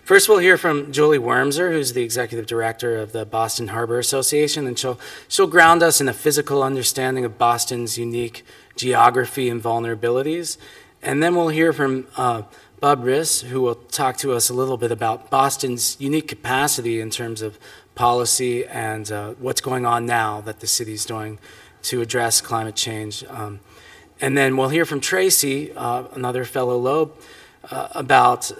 First, we'll hear from Julie Wormser, who's the executive director of the Boston Harbor Association, and she'll ground us in a physical understanding of Boston's unique geography and vulnerabilities. And then we'll hear from Bob Riss, who will talk to us a little bit about Boston's unique capacity in terms of policy and what's going on now that the city's doing to address climate change. And then we'll hear from Tracy, another fellow Loeb, about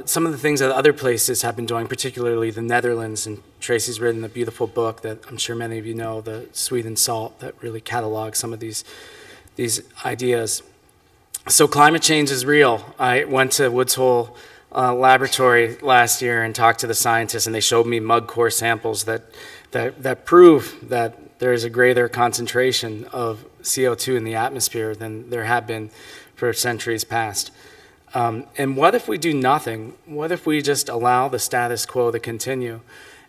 some of the things that other places have been doing, particularly the Netherlands. And Tracy's written a beautiful book that I'm sure many of you know, The Sweet and Salt, that really catalogs some of these ideas. So climate change is real. I went to Woods Hole Laboratory last year and talked to the scientists, and they showed me mud core samples that prove that there is a greater concentration of CO2 in the atmosphere than there have been for centuries past. And what if we do nothing? What if we just allow the status quo to continue?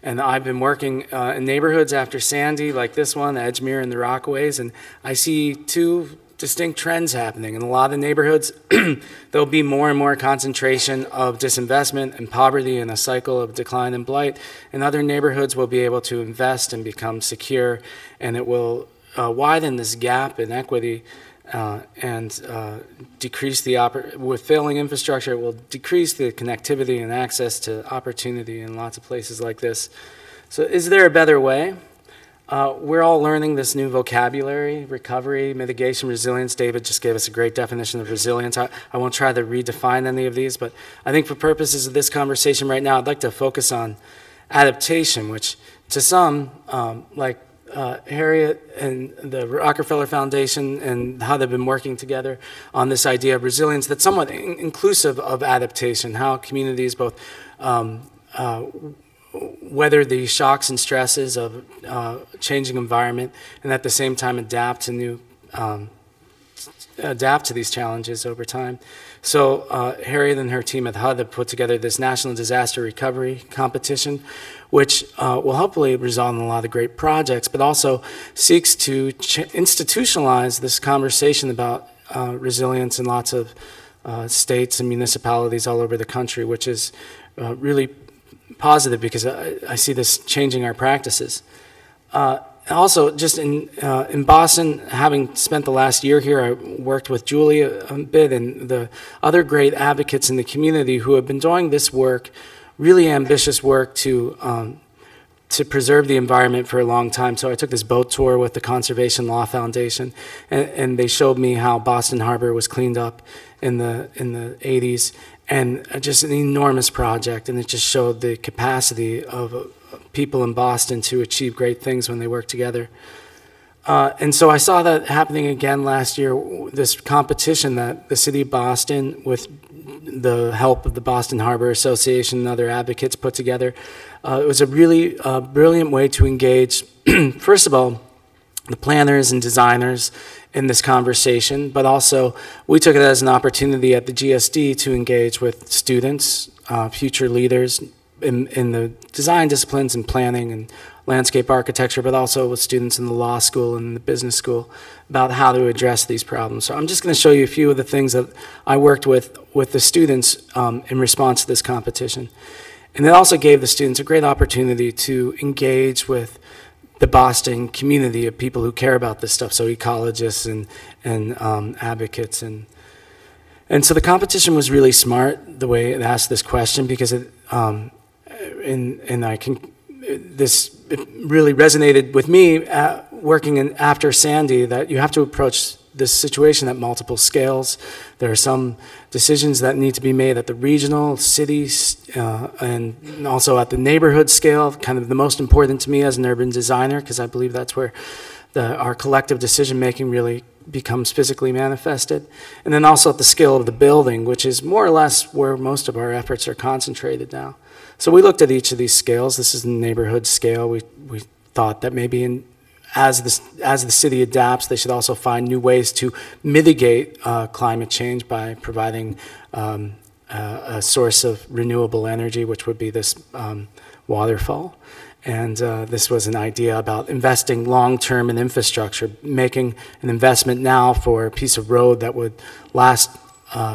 And I've been working in neighborhoods after Sandy, like this one, Edgemere and the Rockaways, and I see two distinct trends happening. In a lot of neighborhoods, there'll be more and more concentration of disinvestment and poverty and a cycle of decline and blight. In other neighborhoods, we'll be able to invest and become secure, and it will widen this gap in equity and decrease with failing infrastructure, it will decrease the connectivity and access to opportunity in lots of places like this. So is there a better way? We're all learning this new vocabulary: recovery, mitigation, resilience. David just gave us a great definition of resilience. I won't try to redefine any of these, but I think for purposes of this conversation right now, I'd like to focus on adaptation, which to some, like Harriet and the Rockefeller Foundation and how they've been working together on this idea of resilience that's somewhat inclusive of adaptation, how communities both weather the shocks and stresses of changing environment and at the same time adapt to these challenges over time. So Harriet and her team at HUD have put together this National Disaster Recovery Competition, which will hopefully result in a lot of great projects, but also seeks to institutionalize this conversation about resilience in lots of states and municipalities all over the country, which is really positive because I see this changing our practices. Also, just in Boston, having spent the last year here, I worked with Julie a bit and the other great advocates in the community who have been doing this work, really ambitious work to preserve the environment for a long time. So I took this boat tour with the Conservation Law Foundation, and they showed me how Boston Harbor was cleaned up in the 80s, and just an enormous project, and it just showed the capacity of people in Boston to achieve great things when they work together. And so I saw that happening again last year, this competition that the city of Boston, with the help of the Boston Harbor Association and other advocates, put together. It was a really brilliant way to engage, first of all, the planners and designers in this conversation, but also we took it as an opportunity at the GSD to engage with students, future leaders in the design disciplines and planning and landscape architecture, but also with students in the law school and the business school about how to address these problems. So I'm just going to show you a few of the things that I worked with the students in response to this competition. And it also gave the students a great opportunity to engage with the Boston community of people who care about this stuff, so ecologists and advocates. And so the competition was really smart, the way it asked this question, because it it really resonated with me working after Sandy, that you have to approach this situation at multiple scales. There are some decisions that need to be made at the regional, cities, and also at the neighborhood scale, kind of the most important to me as an urban designer, because I believe that's where our collective decision-making really becomes physically manifested. And then also at the scale of the building, which is more or less where most of our efforts are concentrated now. So we looked at each of these scales. This is the neighborhood scale. We thought that maybe as the city adapts, they should also find new ways to mitigate climate change by providing a source of renewable energy, which would be this waterfall. And this was an idea about investing long-term in infrastructure, making an investment now for a piece of road that would last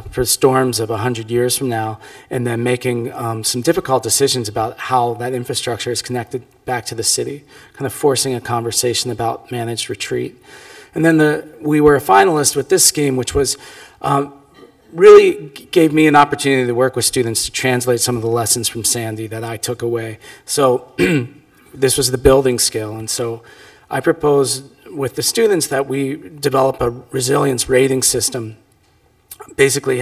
for storms of 100 years from now, and then making some difficult decisions about how that infrastructure is connected back to the city, kind of forcing a conversation about managed retreat. And then we were a finalist with this scheme, which was really gave me an opportunity to work with students to translate some of the lessons from Sandy that I took away. So this was the building scale, and so I proposed with the students that we develop a resilience rating system, basically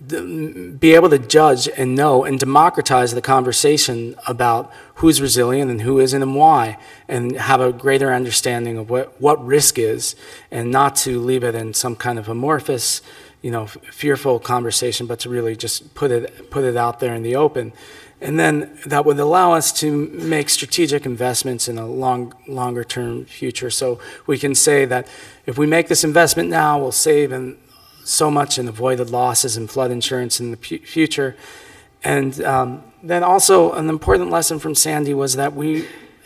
be able to judge and know and democratize the conversation about who's resilient and who isn't and why, and have a greater understanding of what risk is, and not to leave it in some kind of amorphous, fearful conversation, but to really just put it out there in the open. And then that would allow us to make strategic investments in a longer term future. So we can say that if we make this investment now, we'll save so much in avoided losses and flood insurance in the future. And then also an important lesson from Sandy was that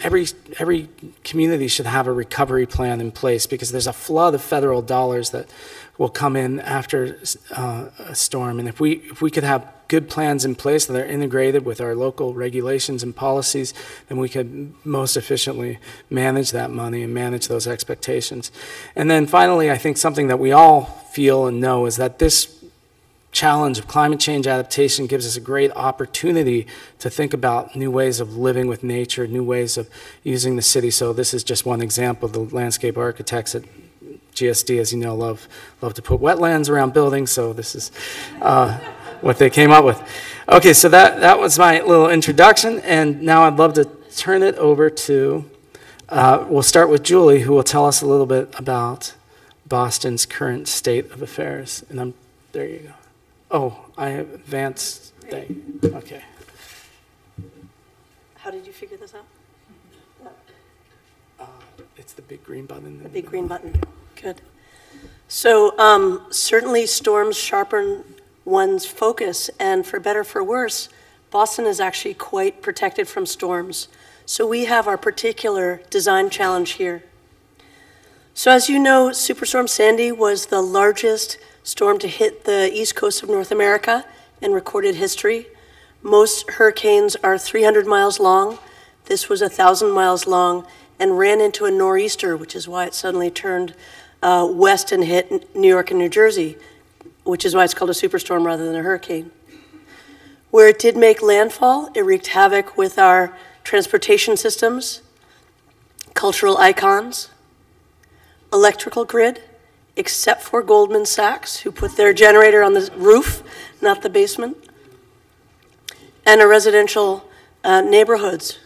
every community should have a recovery plan in place, because there's a flood of federal dollars that will come in after a storm. And if we could have good plans in place that are integrated with our local regulations and policies, then we could most efficiently manage that money and manage those expectations. And then finally, I think something that we all feel and know is that this challenge of climate change adaptation gives us a great opportunity to think about new ways of living with nature, new ways of using the city. So this is just one example. The landscape architects at GSD, as you know, love to put wetlands around buildings, so this is what they came up with. Okay, so that was my little introduction, and now I'd love to turn it over to, we'll start with Julie, who will tell us a little bit about Boston's current state of affairs. And there you go. Oh, I have advanced thing. Okay. How did you figure this out? It's the big green button. The big green button. Good. So certainly storms sharpen one's focus, and for better or for worse, Boston is actually quite protected from storms. So we have our particular design challenge here. So as you know, Superstorm Sandy was the largest storm to hit the east coast of North America in recorded history. Most hurricanes are 300 miles long. This was 1,000 miles long and ran into a nor'easter, which is why it suddenly turned west and hit New York and New Jersey, which is why it's called a superstorm rather than a hurricane. Where it did make landfall, it wreaked havoc with our transportation systems, cultural icons, electrical grid, except for Goldman Sachs, who put their generator on the roof, not the basement, and our residential neighborhoods.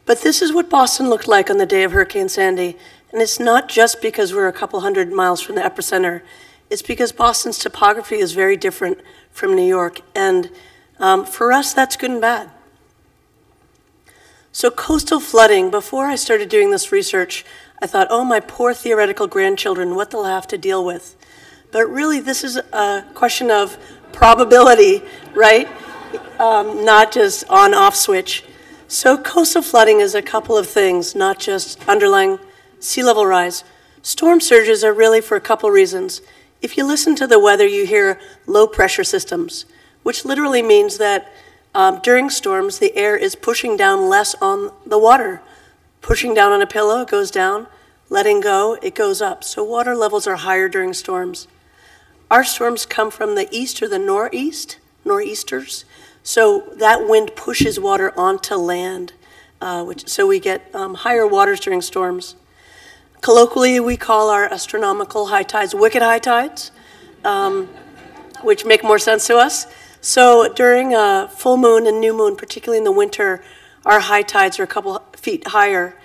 But this is what Boston looked like on the day of Hurricane Sandy. And it's not just because we're a couple hundred miles from the epicenter. It's because Boston's topography is very different from New York. And for us, that's good and bad. So coastal flooding, before I started doing this research, I thought, oh, my poor theoretical grandchildren, what they'll have to deal with. But really, this is a question of probability, right? Not just on-off switch. So coastal flooding is a couple of things, not just underlying sea level rise. Storm surges are really for a couple reasons. If you listen to the weather, you hear low pressure systems, which literally means that during storms, the air is pushing down less on the water. Pushing down on a pillow, it goes down. Letting go, it goes up. So water levels are higher during storms. Our storms come from the east or the nor'easters. So that wind pushes water onto land, so we get higher waters during storms. Colloquially, we call our astronomical high tides wicked high tides, which make more sense to us. So during a full moon and new moon, particularly in the winter, our high tides are a couple feet higher.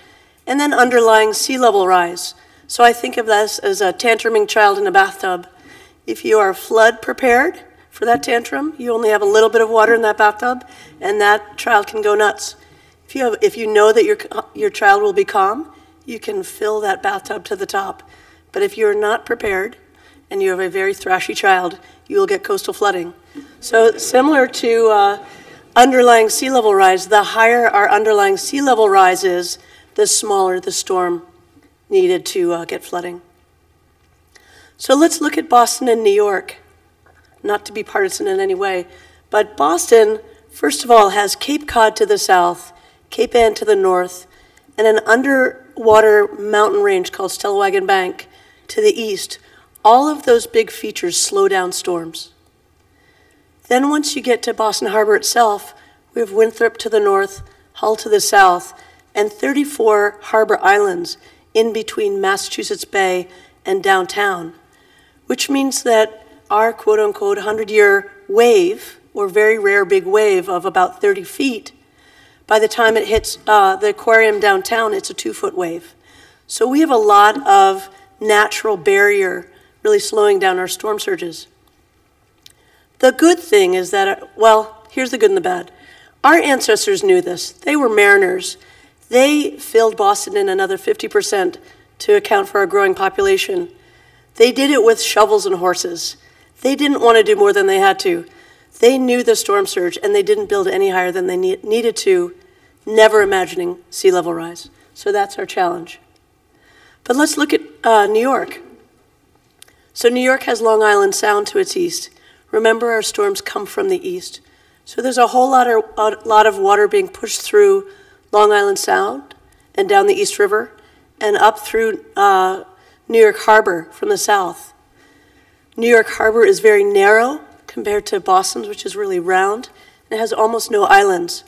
And then underlying sea level rise. So I think of this as a tantruming child in a bathtub. If you are flood prepared for that tantrum, you only have a little bit of water in that bathtub, and that child can go nuts. If you know that your child will be calm, you can fill that bathtub to the top. But if you're not prepared, and you have a very thrashy child, you will get coastal flooding. So similar to underlying sea level rise, the higher our underlying sea level rise is, the smaller the storm needed to get flooding. So let's look at Boston and New York. not to be partisan in any way, but Boston, first of all, has Cape Cod to the south, Cape Ann to the north, and an underwater mountain range called Stellwagen Bank to the east. All of those big features slow down storms. Then once you get to Boston Harbor itself, we have Winthrop to the north, Hull to the south, and 34 harbor islands in between Massachusetts Bay and downtown, which means that our quote-unquote 100-year wave, or very rare big wave of about 30 feet, by the time it hits the aquarium downtown, it's a 2-foot wave. So we have a lot of natural barrier really slowing down our storm surges. The good thing is that, well, here's the good and the bad. Our ancestors knew this. They were mariners. They filled Boston in another 50% to account for our growing population. They did it with shovels and horses. They didn't want to do more than they had to. They knew the storm surge, and they didn't build any higher than they needed to, never imagining sea level rise. So that's our challenge. But let's look at New York. So New York has Long Island Sound to its east. Remember, our storms come from the east. So there's a whole lot of water being pushed through Long Island Sound and down the East River and up through New York Harbor from the south. New York Harbor is very narrow compared to Boston's, which is really round, and it has almost no islands.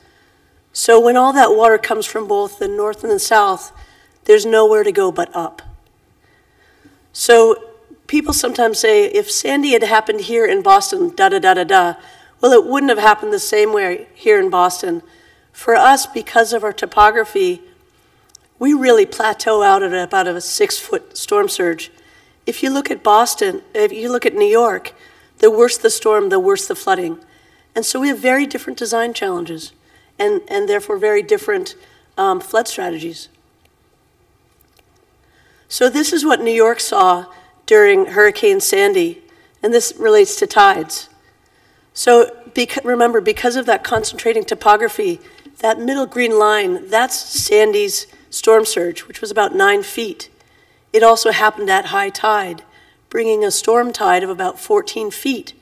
So when all that water comes from both the north and the south, there's nowhere to go but up. So people sometimes say, if Sandy had happened here in Boston, da-da-da-da-da, well, it wouldn't have happened the same way here in Boston. For us, because of our topography, we really plateau out at about a 6-foot storm surge. If you look at Boston, if you look at New York, the worse the storm, the worse the flooding. And so we have very different design challenges and therefore very different flood strategies. So this is what New York saw during Hurricane Sandy, and this relates to tides. So remember, because of that concentrating topography, that middle green line, that's Sandy's storm surge, which was about 9 feet. It also happened at high tide, bringing a storm tide of about 14 feet,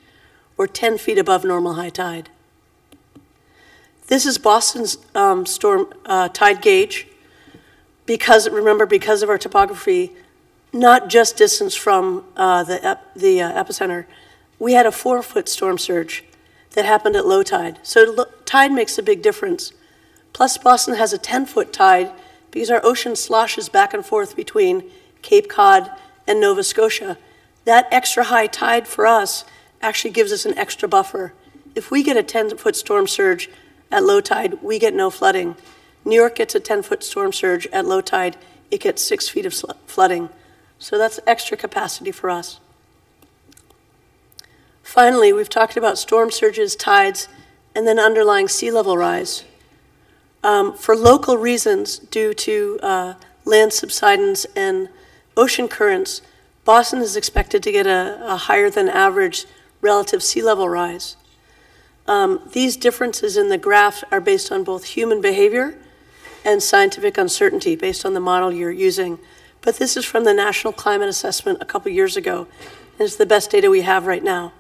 or 10 feet above normal high tide. This is Boston's storm tide gauge, because of our topography, not just distance from the epicenter. We had a 4-foot storm surge that happened at low tide. So tide makes a big difference. Plus, Boston has a 10-foot tide because our ocean sloshes back and forth between Cape Cod and Nova Scotia. That extra high tide for us actually gives us an extra buffer. If we get a 10-foot storm surge at low tide, we get no flooding. New York gets a 10-foot storm surge at low tide, it gets 6 feet of flooding. So that's extra capacity for us. Finally, we've talked about storm surges, tides, and then underlying sea level rise. For local reasons, due to land subsidence and ocean currents, Boston is expected to get a higher than average relative sea level rise. These differences in the graph are based on both human behavior and scientific uncertainty based on the model you're using. But this is from the National Climate Assessment a couple years ago, and it's the best data we have right now.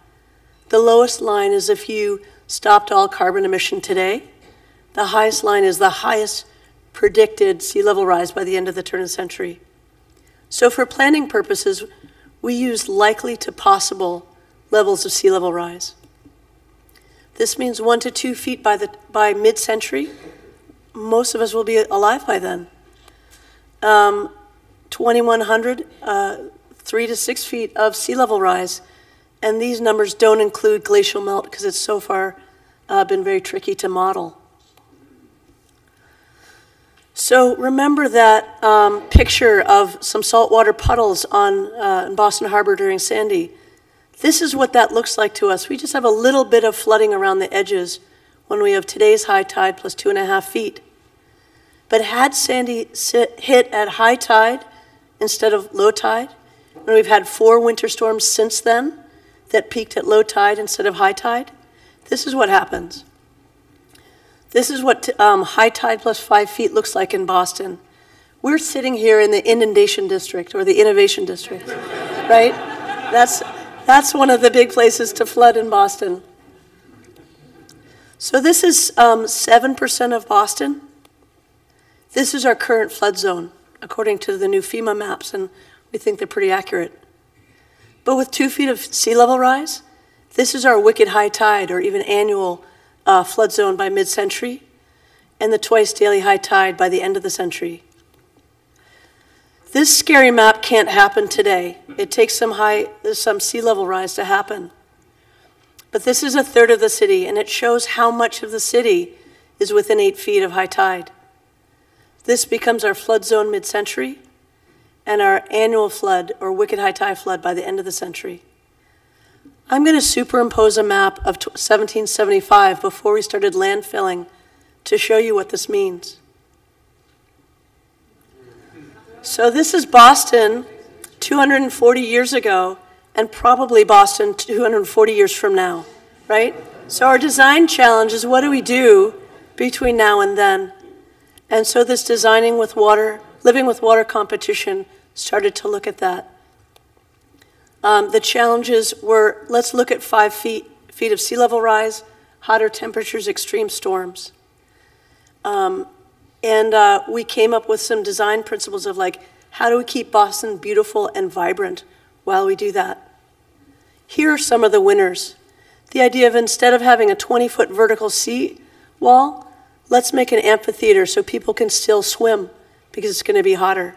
The lowest line is if you stopped all carbon emission today. The highest line is the highest predicted sea level rise by the end of the turn of the century. So for planning purposes, we use likely to possible levels of sea level rise. This means 1 to 2 feet by mid-century. Most of us will be alive by then. 2100, 3 to 6 feet of sea level rise. And these numbers don't include glacial melt because it's so far been very tricky to model. So remember that picture of some saltwater puddles in Boston Harbor during Sandy. This is what that looks like to us. We just have a little bit of flooding around the edges when we have today's high tide plus 2.5 feet. But had Sandy hit at high tide instead of low tide, and we've had 4 winter storms since then that peaked at low tide instead of high tide, this is what happens. This is what high tide plus 5 feet looks like in Boston. We're sitting here in the inundation district or the innovation district, right? That's one of the big places to flood in Boston. So this is 7% of Boston. This is our current flood zone, according to the new FEMA maps, and we think they're pretty accurate. But with 2 feet of sea level rise, this is our wicked high tide, or even annual flood zone by mid-century, and the twice daily high tide by the end of the century. This scary map can't happen today. It takes some sea level rise to happen. But this is a third of the city, and it shows how much of the city is within 8 feet of high tide. This becomes our flood zone mid-century and our annual flood, or wicked high tide flood, by the end of the century. I'm going to superimpose a map of 1775 before we started landfilling to show you what this means. So this is Boston 240 years ago, and probably Boston 240 years from now, right? So our design challenge is, what do we do between now and then? And so this designing with water, living with water competition started to look at that. The challenges were, let's look at 5 feet of sea level rise, hotter temperatures, extreme storms. We came up with some design principles of, like, how do we keep Boston beautiful and vibrant while we do that? Here are some of the winners. The idea of, instead of having a 20-foot vertical sea wall, let's make an amphitheater so people can still swim because it's going to be hotter.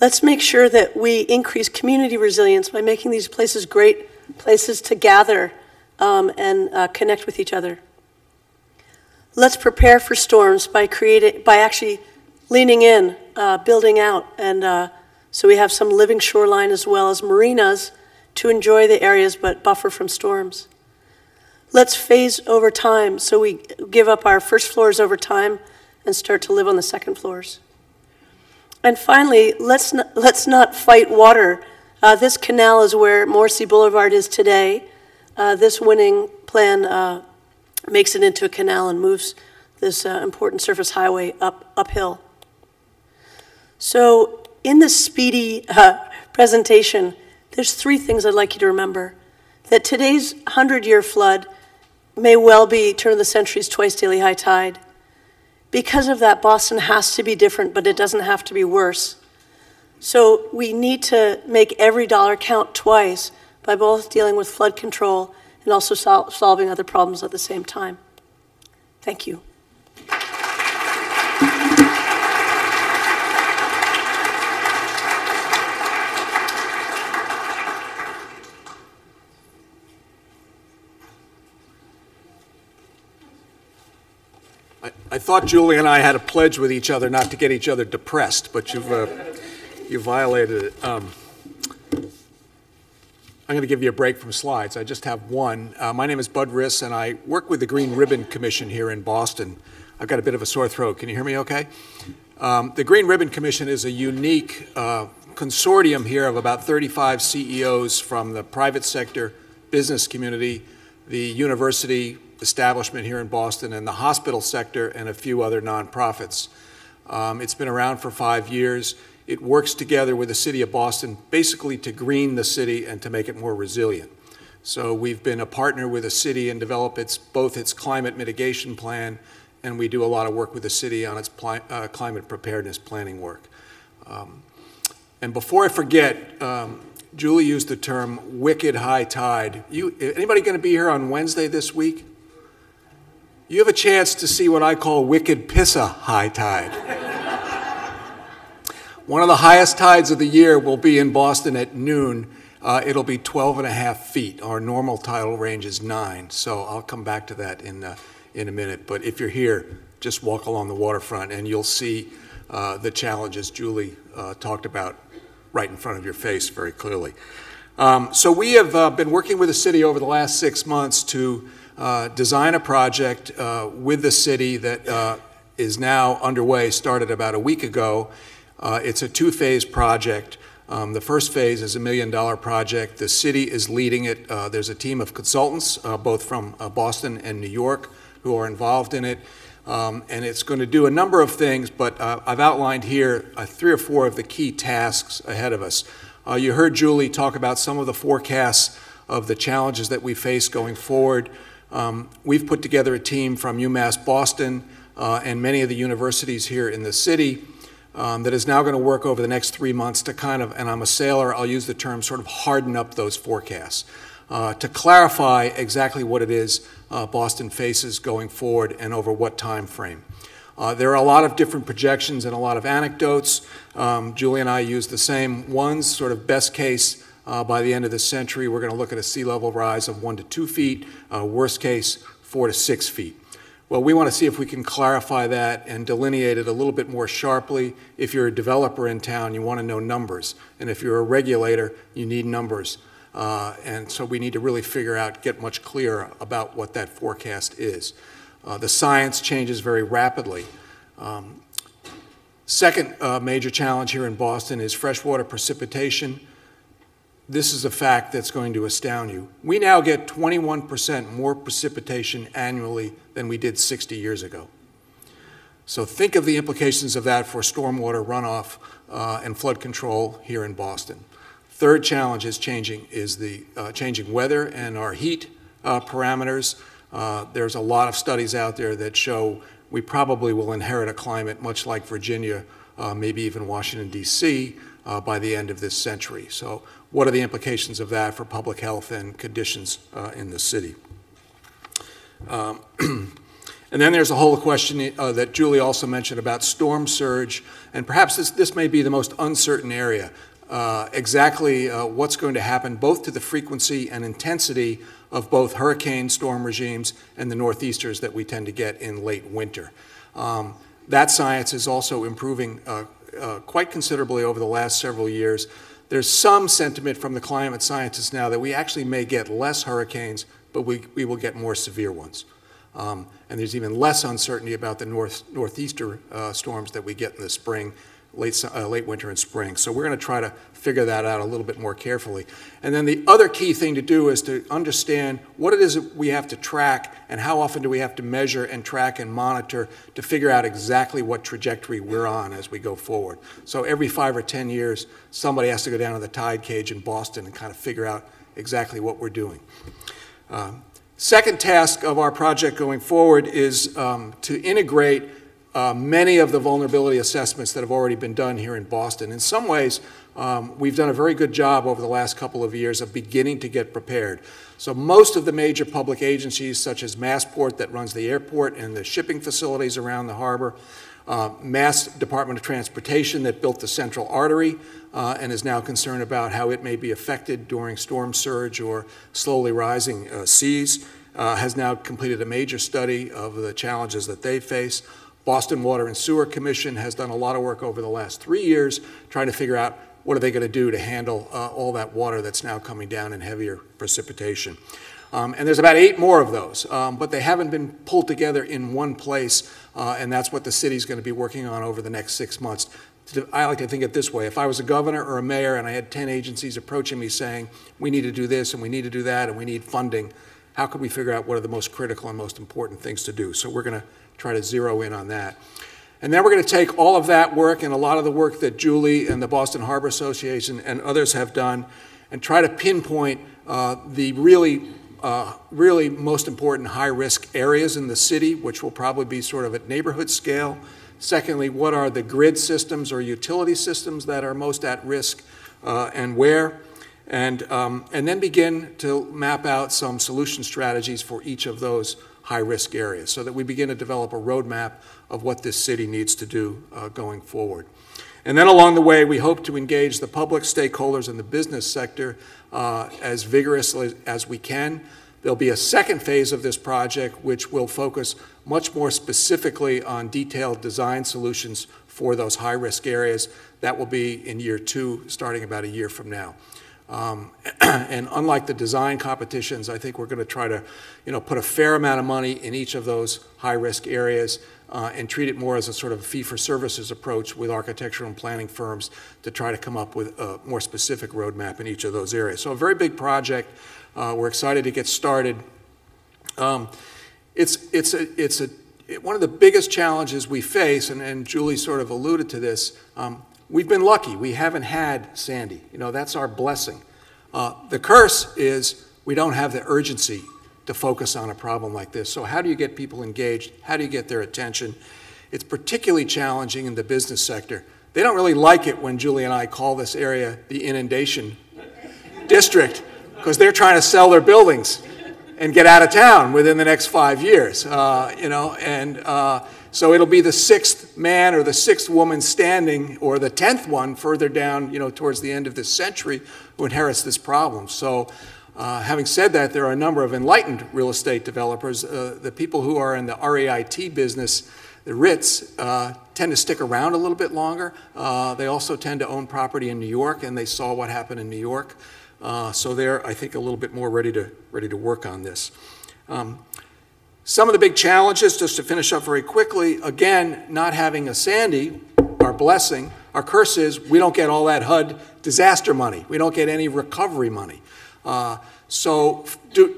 Let's make sure that we increase community resilience by making these places great places to gather and connect with each other. Let's prepare for storms by actually leaning in, building out, and so we have some living shoreline as well as marinas to enjoy the areas but buffer from storms. Let's phase over time, so we give up our first floors over time and start to live on the second floors. And finally, let's not fight water. This canal is where Morrissey Boulevard is today. This winning plan makes it into a canal and moves this important surface highway uphill. So in this speedy presentation, there's 3 things I'd like you to remember. That today's 100-year flood may well be turn of the century's twice daily high tide. Because of that, Boston has to be different, but it doesn't have to be worse. So we need to make every dollar count twice by both dealing with flood control and also solving other problems at the same time. Thank you. I thought Julie and I had a pledge with each other not to get each other depressed, but you violated it. I'm going to give you a break from slides. I just have one. My name is Bud Riss, and I work with the Green Ribbon Commission here in Boston. I've got a bit of a sore throat. Can you hear me okay? The Green Ribbon Commission is a unique consortium here of about 35 CEOs from the private sector, business community, the university establishment here in Boston, and the hospital sector, and a few other nonprofits. It's been around for 5 years. It works together with the city of Boston basically to green the city and to make it more resilient. So we've been a partner with the city and develop both its climate mitigation plan, and we do a lot of work with the city on its climate preparedness planning work. And before I forget, Julie used the term wicked high tide. Anybody going to be here on Wednesday this week? You have a chance to see what I call wicked pissa high tide. One of the highest tides of the year will be in Boston at noon. It'll be 12.5 feet. Our normal tidal range is 9, so I'll come back to that in a minute. But if you're here, just walk along the waterfront and you'll see the challenges Julie talked about right in front of your face very clearly. So we have been working with the city over the last 6 months to design a project with the city that is now underway, started about a week ago. It's a 2-phase project. The first phase is $1 million project. The city is leading it. There's a team of consultants, both from Boston and New York, who are involved in it. And it's going to do a number of things, but I've outlined here 3 or 4 of the key tasks ahead of us. You heard Julie talk about some of the forecasts of the challenges that we face going forward. We've put together a team from UMass Boston and many of the universities here in the city that is now going to work over the next 3 months to kind of, and I'm a sailor, I'll use the term, sort of harden up those forecasts to clarify exactly what it is Boston faces going forward and over what time frame. There are a lot of different projections and a lot of anecdotes. Julie and I use the same ones, sort of best case by the end of the century, we're going to look at a sea level rise of 1 to 2 feet, worst case 4 to 6 feet. Well, we want to see if we can clarify that and delineate it a little bit more sharply. If you're a developer in town, you want to know numbers. And if you're a regulator, you need numbers. And so we need to really figure out, get much clearer about what that forecast is. The science changes very rapidly. Second major challenge here in Boston is freshwater precipitation. This is a fact that's going to astound you. We now get 21% more precipitation annually than we did 60 years ago. So think of the implications of that for stormwater runoff and flood control here in Boston. Third challenge is the changing weather and our heat parameters. There's a lot of studies out there that show we probably will inherit a climate much like Virginia, maybe even Washington, D.C., by the end of this century. So what are the implications of that for public health and conditions in the city? And then there's a whole question that Julie also mentioned about storm surge, and perhaps this may be the most uncertain area. Exactly what's going to happen both to the frequency and intensity of both hurricane storm regimes and the northeasters that we tend to get in late winter. That science is also improving quite considerably over the last several years. There's some sentiment from the climate scientists now that we actually may get less hurricanes, but we will get more severe ones. And there's even less uncertainty about the northeaster storms that we get in the spring, late winter and spring. So we're going to try to figure that out a little bit more carefully. And then the other key thing to do is to understand what it is that we have to track and how often do we have to measure and track and monitor to figure out exactly what trajectory we're on as we go forward. So every 5 or 10 years, somebody has to go down to the tide cage in Boston and kind of figure out exactly what we're doing. Second task of our project going forward is to integrate many of the vulnerability assessments that have already been done here in Boston. In some ways, we've done a very good job over the last couple of years of beginning to get prepared. So most of the major public agencies, such as Massport that runs the airport and the shipping facilities around the harbor, Mass Department of Transportation that built the Central Artery and is now concerned about how it may be affected during storm surge or slowly rising seas, has now completed a major study of the challenges that they face. Boston Water and Sewer Commission has done a lot of work over the last 3 years trying to figure out what are they going to do to handle all that water that's now coming down in heavier precipitation. And there's about 8 more of those, but they haven't been pulled together in one place, and that's what the city's going to be working on over the next 6 months. I like to think it this way. If I was a governor or a mayor and I had 10 agencies approaching me saying, we need to do this and we need to do that and we need funding, how could we figure out what are the most critical and most important things to do? So we're going to try to zero in on that. And then we're going to take all of that work and a lot of the work that Julie and the Boston Harbor Association and others have done and try to pinpoint the really most important high-risk areas in the city, which will probably be sort of at neighborhood scale. Secondly, what are the grid systems or utility systems that are most at risk and where? And then begin to map out some solution strategies for each of those high-risk areas so that we begin to develop a roadmap of what this city needs to do going forward. And then along the way, we hope to engage the public stakeholders and the business sector as vigorously as we can. There'll be a second phase of this project which will focus much more specifically on detailed design solutions for those high-risk areas. That will be in year 2, starting about a year from now. And unlike the design competitions, I think we're going to try to, put a fair amount of money in each of those high-risk areas and treat it more as a sort of fee-for-services approach with architectural and planning firms to try to come up with a more specific roadmap in each of those areas. So a very big project. We're excited to get started. It's one of the biggest challenges we face, and Julie sort of alluded to this. we've been lucky. We haven't had Sandy. You know, that's our blessing. The curse is we don't have the urgency to focus on a problem like this. So how do you get people engaged? How do you get their attention? It's particularly challenging in the business sector. They don't really like it when Julie and I call this area the inundation district, because they're trying to sell their buildings and get out of town within the next 5 years. So it'll be the sixth man or the sixth woman standing, or the 10th one further down, towards the end of this century, who inherits this problem. So having said that, there are a number of enlightened real estate developers. The people who are in the REIT business, the REITs, tend to stick around a little bit longer. They also tend to own property in New York, and they saw what happened in New York. So they're, I think, a little bit more ready to work on this. Some of the big challenges, just to finish up very quickly, again, not having a Sandy, our blessing. Our curse is we don't get all that HUD disaster money. We don't get any recovery money. So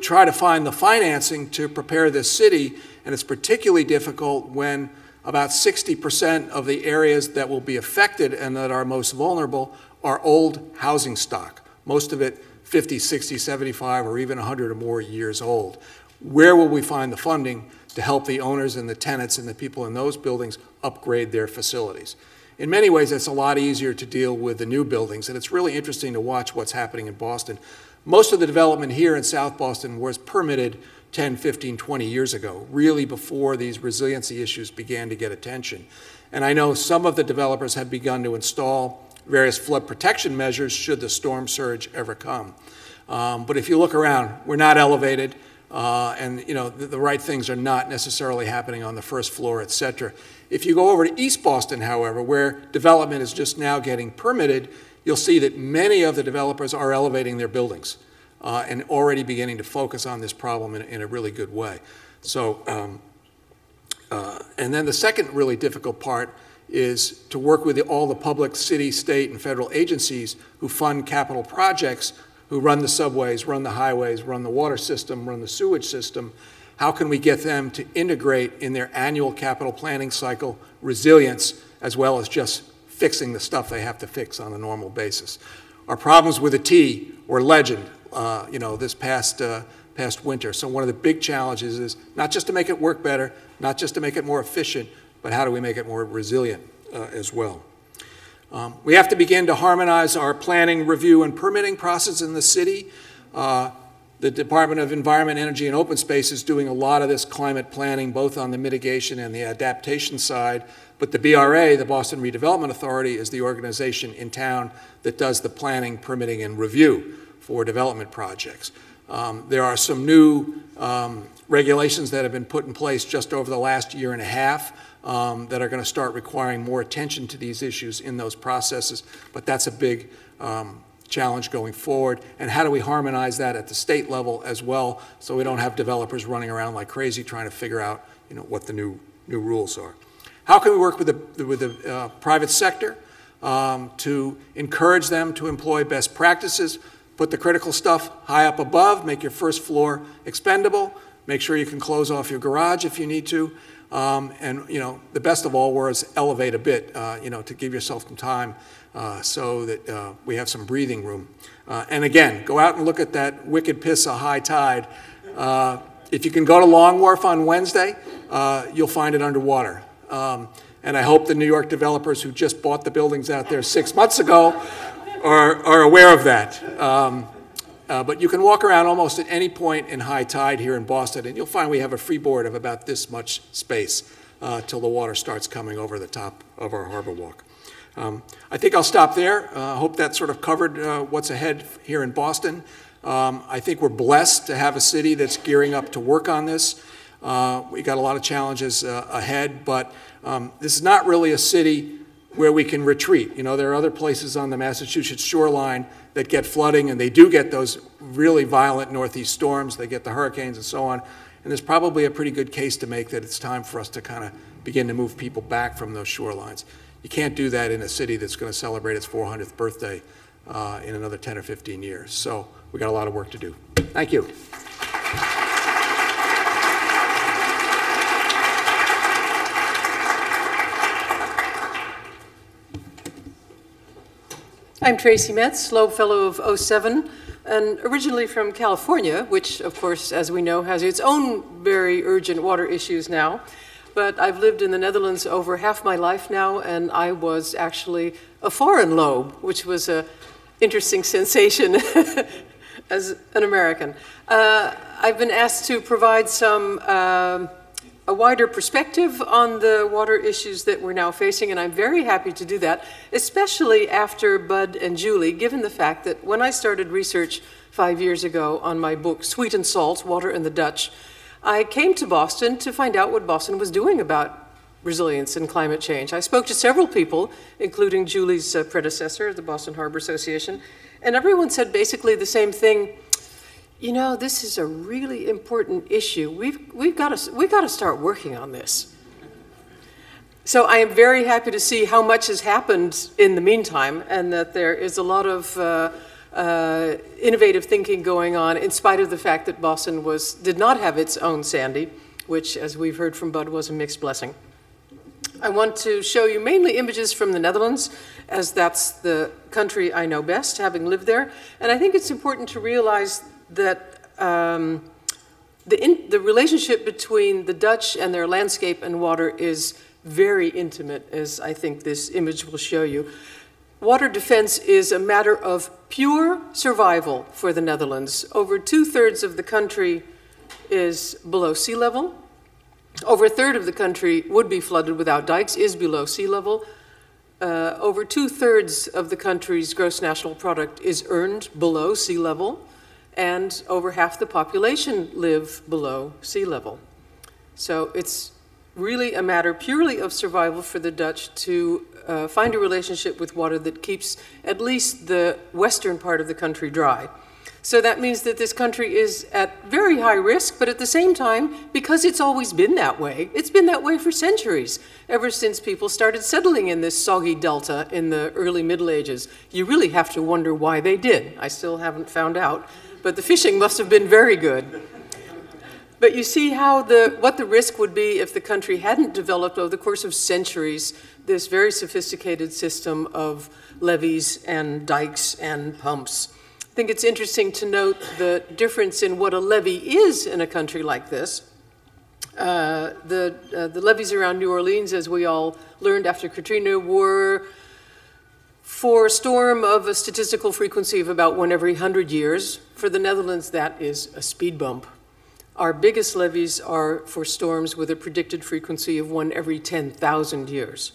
try to find the financing to prepare this city, and it's particularly difficult when about 60% of the areas that will be affected and that are most vulnerable are old housing stock, most of it 50, 60, 75, or even 100 or more years old. Where will we find the funding to help the owners and the tenants and the people in those buildings upgrade their facilities? In many ways, it's a lot easier to deal with the new buildings, and it's really interesting to watch what's happening in Boston. Most of the development here in South Boston was permitted 10, 15, 20 years ago, really before these resiliency issues began to get attention. And I know some of the developers have begun to install various flood protection measures should the storm surge ever come. But if you look around, we're not elevated, and the right things are not necessarily happening on the first floor, et cetera. If you go over to East Boston, however, where development is just now getting permitted, you'll see that many of the developers are elevating their buildings and already beginning to focus on this problem in a really good way. So, and then the second really difficult part is to work with all the public city, state, and federal agencies who fund capital projects, who run the subways, run the highways, run the water system, run the sewage system. How can we get them to integrate in their annual capital planning cycle resilience, as well as just fixing the stuff they have to fix on a normal basis? Our problems with the T were legend, this past winter. So one of the big challenges is not just to make it work better, not just to make it more efficient, but how do we make it more resilient as well? We have to begin to harmonize our planning, review, and permitting process in the city. The Department of Environment, Energy, and Open Space is doing a lot of this climate planning, both on the mitigation and the adaptation side. But the BRA, the Boston Redevelopment Authority, is the organization in town that does the planning, permitting, and review for development projects. There are some new regulations that have been put in place just over the last year and a half that are going to start requiring more attention to these issues in those processes. But that's a big challenge going forward. And how do we harmonize that at the state level as well, so we don't have developers running around like crazy trying to figure out what the new rules are? How can we work with the private sector to encourage them to employ best practices, put the critical stuff high up above, make your first floor expendable, make sure you can close off your garage if you need to, and the best of all was elevate a bit, to give yourself some time so that we have some breathing room. And again, go out and look at that wicked piss of high tide. If you can go to Long Wharf on Wednesday, you'll find it underwater. And I hope the New York developers who just bought the buildings out there 6 months ago are aware of that. But you can walk around almost at any point in high tide here in Boston, and you'll find we have a freeboard of about this much space till the water starts coming over the top of our harbor walk. I think I'll stop there. I hope that sort of covered what's ahead here in Boston. I think we're blessed to have a city that's gearing up to work on this. We got a lot of challenges ahead, but this is not really a city where we can retreat. There are other places on the Massachusetts shoreline that get flooding, and they do get those really violent northeast storms. They get the hurricanes and so on. And there's probably a pretty good case to make that it's time for us to kind of begin to move people back from those shorelines. You can't do that in a city that's going to celebrate its 400th birthday in another 10 or 15 years. So we got a lot of work to do. Thank you. I'm Tracy Metz, Loeb Fellow of '07, and originally from California, which, of course, as we know, has its own very urgent water issues now. But I've lived in the Netherlands over half my life now, and I was actually a foreign Loeb, which was an interesting sensation as an American. I've been asked to provide a wider perspective on the water issues that we're now facing, and I'm very happy to do that, especially after Bud and Julie, given the fact that when I started research 5 years ago on my book, Sweet and Salt, Water and the Dutch, I came to Boston to find out what Boston was doing about resilience and climate change. I spoke to several people, including Julie's predecessor, the Boston Harbor Association, and everyone said basically the same thing. You know, this is a really important issue. We've got to start working on this. So I am very happy to see how much has happened in the meantime, and that there is a lot of innovative thinking going on, in spite of the fact that Boston did not have its own Sandy, which, as we've heard from Bud, was a mixed blessing. I want to show you mainly images from the Netherlands, as that's the country I know best, having lived there. And I think it's important to realize that the relationship between the Dutch and their landscape and water is very intimate, as I think this image will show you. Water defense is a matter of pure survival for the Netherlands. Over 2/3 of the country is below sea level. Over 1/3 of the country would be flooded without dikes, is below sea level. Over 2/3 of the country's gross national product is earned below sea level, and over half the population live below sea level. So it's really a matter purely of survival for the Dutch to find a relationship with water that keeps at least the western part of the country dry. So that means that this country is at very high risk, but at the same time, because it's always been that way, it's been that way for centuries, ever since people started settling in this soggy delta in the early Middle Ages. You really have to wonder why they did. I still haven't found out, but the fishing must have been very good. But you see how what the risk would be if the country hadn't developed over the course of centuries this very sophisticated system of levees and dikes and pumps. I think it's interesting to note the difference in what a levee is in a country like this. The levees around New Orleans, as we all learned after Katrina, were for a storm of a statistical frequency of about 1 every 100 years. For the Netherlands, that is a speed bump. Our biggest levees are for storms with a predicted frequency of 1 every 10,000 years.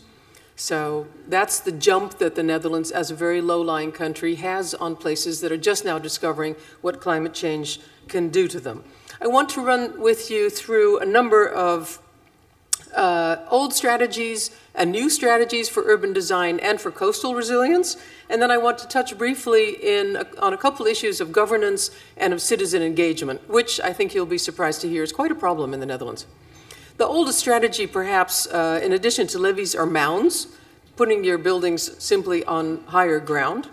So that's the jump that the Netherlands, as a very low-lying country, has on places that are just now discovering what climate change can do to them. I want to run with you through a number of old strategies and new strategies for urban design and for coastal resilience. And then I want to touch briefly on a couple issues of governance and of citizen engagement, which I think you'll be surprised to hear is quite a problem in the Netherlands. The oldest strategy, perhaps, in addition to levees, are mounds, putting your buildings simply on higher ground.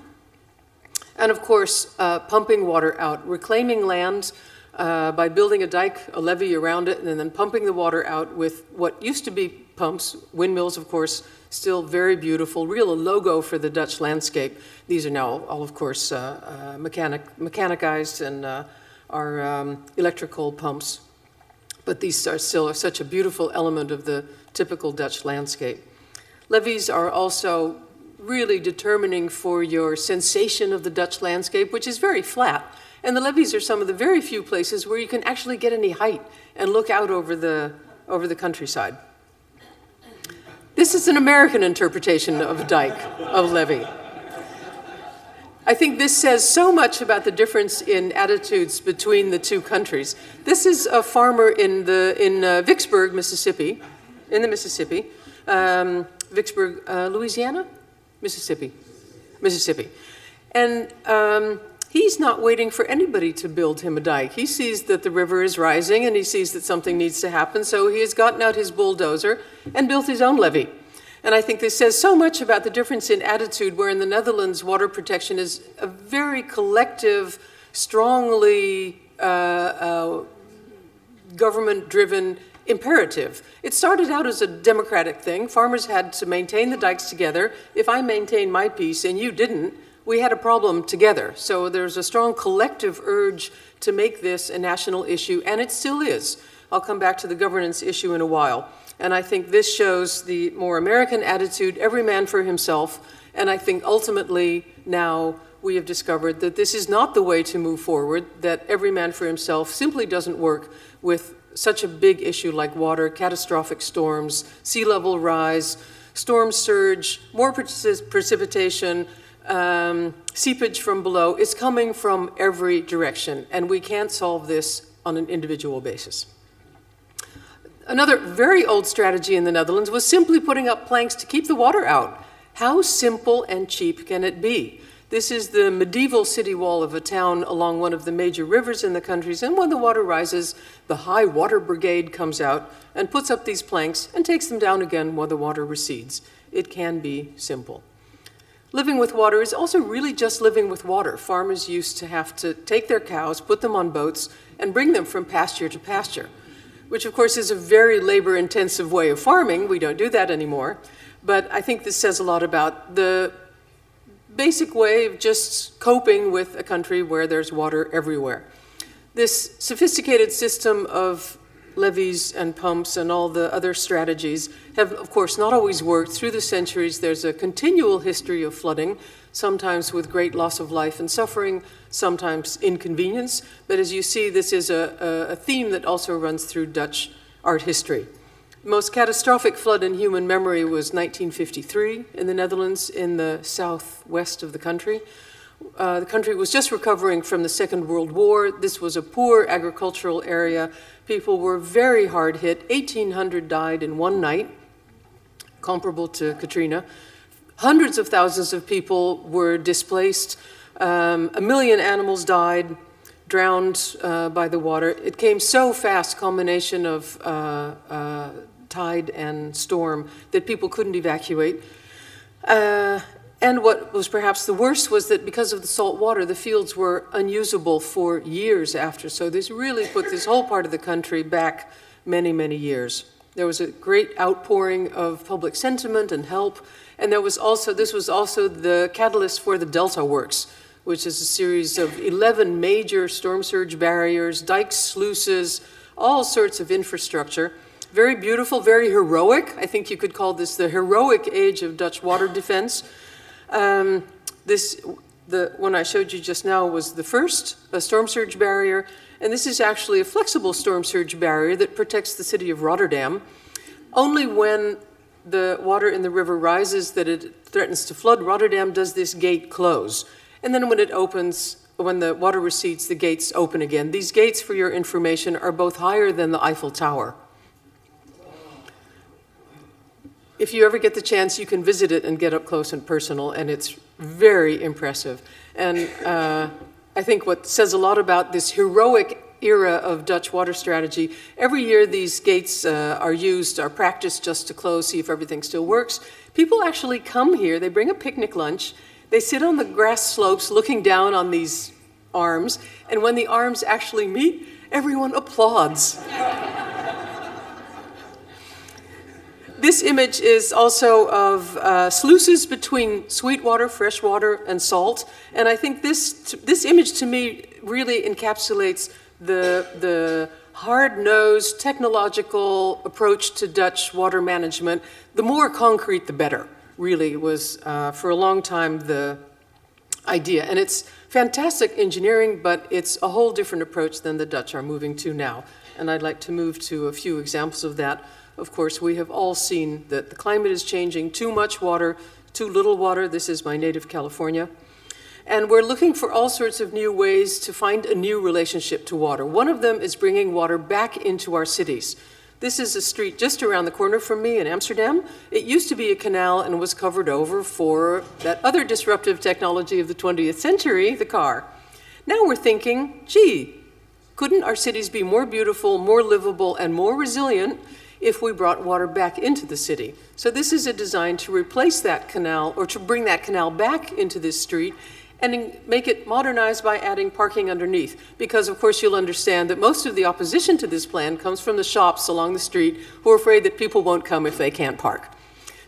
And of course, pumping water out, reclaiming land by building a dike, a levee around it, and then pumping the water out with what used to be pumps, windmills, of course, still very beautiful, real logo for the Dutch landscape. These are now all, of course, mechanicized and are electrical pumps. But these are still such a beautiful element of the typical Dutch landscape. Levees are also really determining for your sensation of the Dutch landscape, which is very flat. And the levees are some of the very few places where you can actually get any height and look out over the countryside. This is an American interpretation of a dike, of levee. I think this says so much about the difference in attitudes between the two countries. This is a farmer in Vicksburg, Mississippi, in the Mississippi. Vicksburg, Louisiana? Mississippi. And he's not waiting for anybody to build him a dike. He sees that the river is rising and he sees that something needs to happen, so he has gotten out his bulldozer and built his own levee. And I think this says so much about the difference in attitude, where in the Netherlands, water protection is a very collective, strongly government-driven imperative. It started out as a democratic thing. Farmers had to maintain the dikes together. If I maintained my piece and you didn't, we had a problem together. So there's a strong collective urge to make this a national issue, and it still is. I'll come back to the governance issue in a while. And I think this shows the more American attitude, every man for himself. And I think ultimately now we have discovered that this is not the way to move forward, that every man for himself simply doesn't work with such a big issue like water, catastrophic storms, sea level rise, storm surge, more precipitation, seepage from below. It's coming from every direction, and we can't solve this on an individual basis. Another very old strategy in the Netherlands was simply putting up planks to keep the water out. How simple and cheap can it be? This is the medieval city wall of a town along one of the major rivers in the countries, and when the water rises, the high water brigade comes out and puts up these planks and takes them down again while the water recedes. It can be simple. Living with water is also really just living with water. Farmers used to have to take their cows, put them on boats, and bring them from pasture to pasture, which of course is a very labor-intensive way of farming. We don't do that anymore. But I think this says a lot about the basic way of just coping with a country where there's water everywhere. This sophisticated system of levees and pumps and all the other strategies have, of course, not always worked. Through the centuries, there's a continual history of flooding, sometimes with great loss of life and suffering, sometimes inconvenience. But as you see, this is a theme that also runs through Dutch art history. The most catastrophic flood in human memory was 1953 in the Netherlands, in the southwest of the country. The country was just recovering from the Second World War. This was a poor agricultural area. People were very hard hit. 1,800 died in one night, comparable to Katrina. Hundreds of thousands of people were displaced. 1 million animals died, drowned by the water. It came so fast, combination of tide and storm, that people couldn't evacuate. And what was perhaps the worst was that because of the salt water, the fields were unusable for years after. So this really put this whole part of the country back many, many years. There was a great outpouring of public sentiment and help. And this was also the catalyst for the Delta Works, which is a series of 11 major storm surge barriers, dikes, sluices, all sorts of infrastructure. Very beautiful, very heroic. I think you could call this the heroic age of Dutch water defense. The one I showed you just now was the first, a storm surge barrier, and this is actually a flexible storm surge barrier that protects the city of Rotterdam. Only when the water in the river rises that it threatens to flood Rotterdam does this gate close. And then when it opens, when the water recedes, the gates open again. These gates, for your information, are both higher than the Eiffel Tower. If you ever get the chance, you can visit it and get up close and personal, and it's very impressive. And I think what says a lot about this heroic era of Dutch water strategy, every year these gates are practiced just to close, see if everything still works. People actually come here, they bring a picnic lunch, they sit on the grass slopes looking down on these arms, and when the arms actually meet, everyone applauds. This image is also of sluices between sweet water, fresh water, and salt. And I think this image, to me, really encapsulates the hard-nosed, technological approach to Dutch water management. The more concrete, the better, really, was for a long time the idea. And it's fantastic engineering, but it's a whole different approach than the Dutch are moving to now. And I'd like to move to a few examples of that. Of course, we have all seen that the climate is changing. Too much water, too little water. This is my native California. And we're looking for all sorts of new ways to find a new relationship to water. One of them is bringing water back into our cities. This is a street just around the corner from me in Amsterdam. It used to be a canal and was covered over for that other disruptive technology of the 20th century, the car. Now we're thinking, gee, couldn't our cities be more beautiful, more livable, and more resilient if we brought water back into the city? So this is a design to replace that canal, or to bring that canal back into this street and make it modernized by adding parking underneath. Because of course you'll understand that most of the opposition to this plan comes from the shops along the street who are afraid that people won't come if they can't park.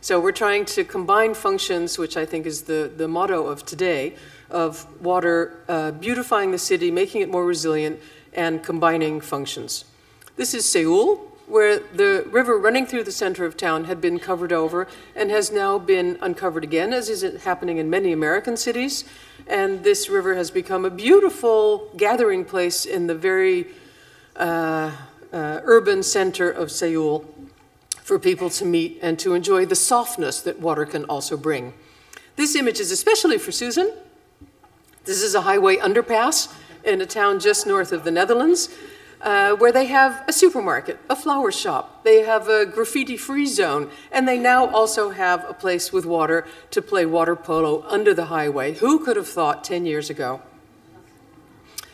So we're trying to combine functions, which I think is the motto of today, of water beautifying the city, making it more resilient, and combining functions. This is Seoul, where the river running through the center of town had been covered over and has now been uncovered again, as is happening in many American cities. And this river has become a beautiful gathering place in the very urban center of Seoul for people to meet and to enjoy the softness that water can also bring. This image is especially for Susan. This is a highway underpass in a town just north of the Netherlands, where they have a supermarket, a flower shop, they have a graffiti-free zone, and they now also have a place with water to play water polo under the highway. Who could have thought 10 years ago?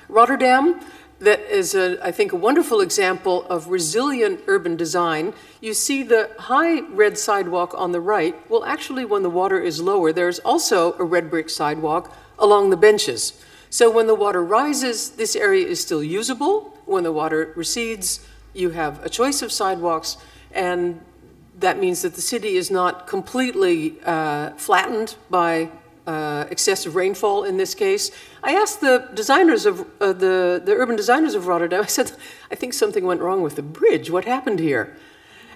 Rotterdam, that is, I think, a wonderful example of resilient urban design. You see the high red sidewalk on the right. Well, actually, when the water is lower, there's also a red brick sidewalk along the benches. So when the water rises, this area is still usable. When the water recedes, you have a choice of sidewalks, and that means that the city is not completely flattened by excessive rainfall in this case. I asked the designers of the urban designers of Rotterdam, I said, I think something went wrong with the bridge. What happened here?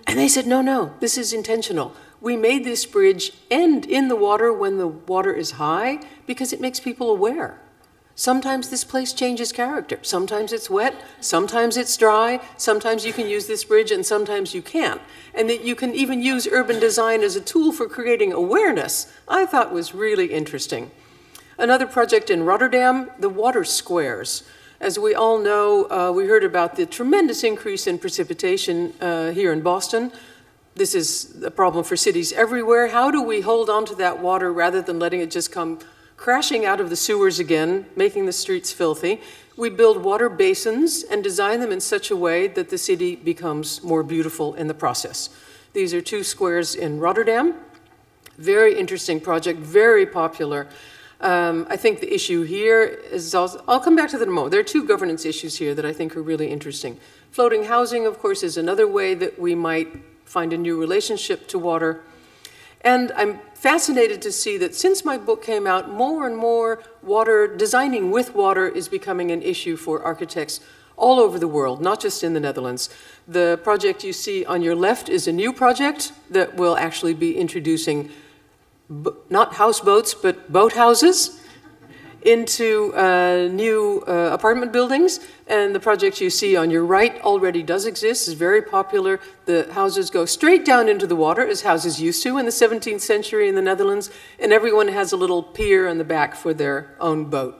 And they said, no, this is intentional. We made this bridge end in the water when the water is high because it makes people aware. Sometimes this place changes character. Sometimes it's wet, sometimes it's dry, sometimes you can use this bridge and sometimes you can't. And that you can even use urban design as a tool for creating awareness, I thought was really interesting. Another project in Rotterdam, the water squares. As we all know, we heard about the tremendous increase in precipitation here in Boston. This is a problem for cities everywhere. How do we hold on to that water rather than letting it just come crashing out of the sewers again, making the streets filthy? We build water basins and design them in such a way that the city becomes more beautiful in the process. These are two squares in Rotterdam. Very interesting project, very popular. I think the issue here is also, I'll come back to that in a moment. There are two governance issues here that I think are really interesting. Floating housing, of course, is another way that we might find a new relationship to water. And I'm fascinated to see that since my book came out, more and more water, designing with water is becoming an issue for architects all over the world, not just in the Netherlands. The project you see on your left is a new project that will actually be introducing not houseboats, but boathouses into new apartment buildings. And the project you see on your right already does exist, is very popular. The houses go straight down into the water, as houses used to in the 17th century in the Netherlands, and everyone has a little pier in the back for their own boat.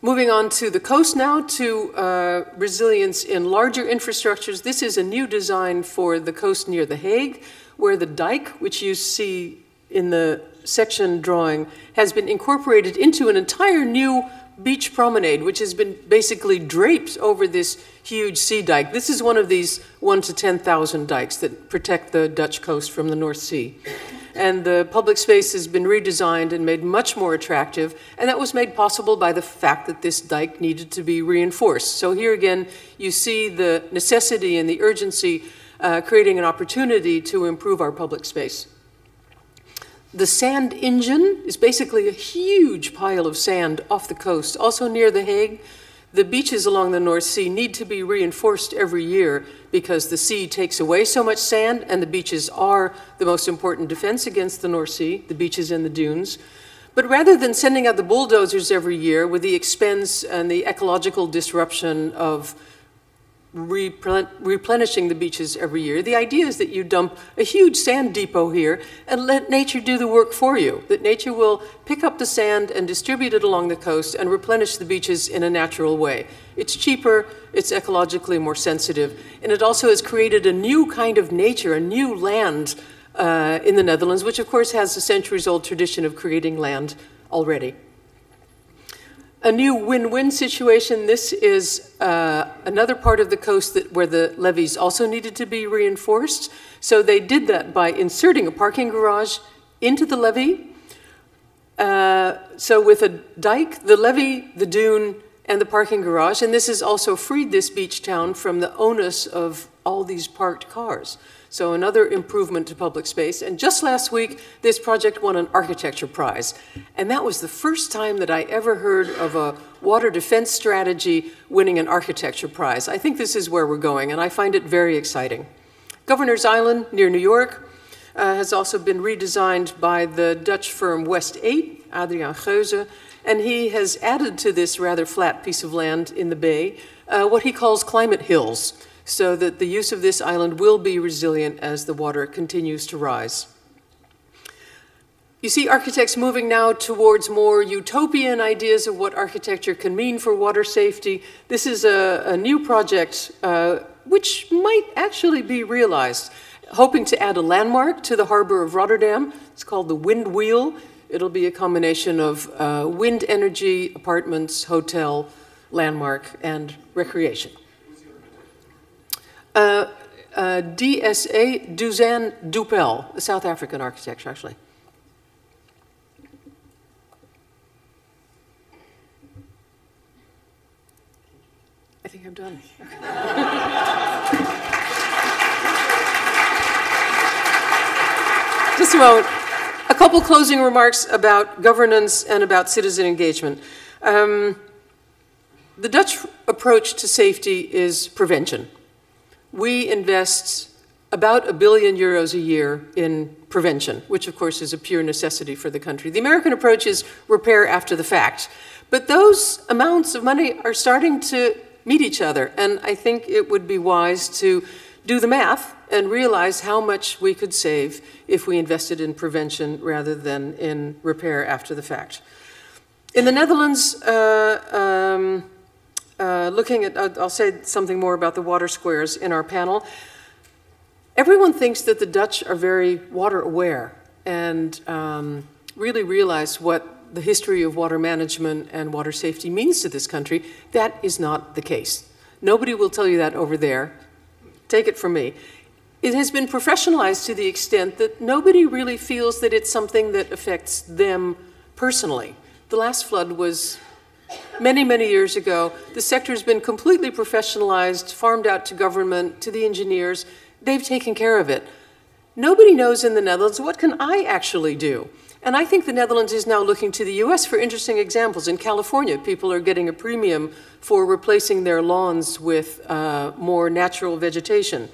Moving on to the coast now, to resilience in larger infrastructures. This is a new design for the coast near The Hague, where the dike, which you see in the section drawing, has been incorporated into an entire new beach promenade, which has been basically draped over this huge sea dike. This is one of these 1 to 10,000 dikes that protect the Dutch coast from the North Sea. And the public space has been redesigned and made much more attractive, and that was made possible by the fact that this dike needed to be reinforced. So here again, you see the necessity and the urgency creating an opportunity to improve our public space. The sand engine is basically a huge pile of sand off the coast, also near The Hague. The beaches along the North Sea need to be reinforced every year because the sea takes away so much sand, and the beaches are the most important defense against the North Sea, the beaches and the dunes. But rather than sending out the bulldozers every year with the expense and the ecological disruption of replenishing the beaches every year, the idea is that you dump a huge sand depot here and let nature do the work for you, that nature will pick up the sand and distribute it along the coast and replenish the beaches in a natural way. It's cheaper, it's ecologically more sensitive, and it also has created a new kind of nature, a new land in the Netherlands, which of course has a centuries-old tradition of creating land already. A new win-win situation. This is another part of the coast where the levees also needed to be reinforced. So they did that by inserting a parking garage into the levee. So with a dike, the levee, the dune, and the parking garage, and this has also freed this beach town from the onus of all these parked cars. So another improvement to public space. And just last week, this project won an architecture prize. And that was the first time that I ever heard of a water defense strategy winning an architecture prize. I think this is where we're going, and I find it very exciting. Governor's Island near New York has also been redesigned by the Dutch firm West 8, Adriaan Geuze, and he has added to this rather flat piece of land in the bay what he calls climate hills, so that the use of this island will be resilient as the water continues to rise. You see architects moving now towards more utopian ideas of what architecture can mean for water safety. This is a new project which might actually be realized, hoping to add a landmark to the harbor of Rotterdam. It's called the Wind Wheel. It'll be a combination of wind energy, apartments, hotel, landmark, and recreation. DSA Dusan Dupel, a South African architect, actually. I think I'm done. Just a moment. A couple closing remarks about governance and about citizen engagement. The Dutch approach to safety is prevention. We invest about €1 billion a year in prevention, which of course is a pure necessity for the country. The American approach is repair after the fact. But those amounts of money are starting to meet each other, and I think it would be wise to do the math and realize how much we could save if we invested in prevention rather than in repair after the fact. In the Netherlands, looking at, I'll say something more about the water squares in our panel. Everyone thinks that the Dutch are very water aware and really realize what the history of water management and water safety means to this country. That is not the case. Nobody will tell you that over there. Take it from me. It has been professionalized to the extent that nobody really feels that it's something that affects them personally. The last flood was many, many years ago. The sector has been completely professionalized, farmed out to government, to the engineers. They've taken care of it. Nobody knows in the Netherlands, what can I actually do? And I think the Netherlands is now looking to the US for interesting examples. In California, people are getting a premium for replacing their lawns with more natural vegetation.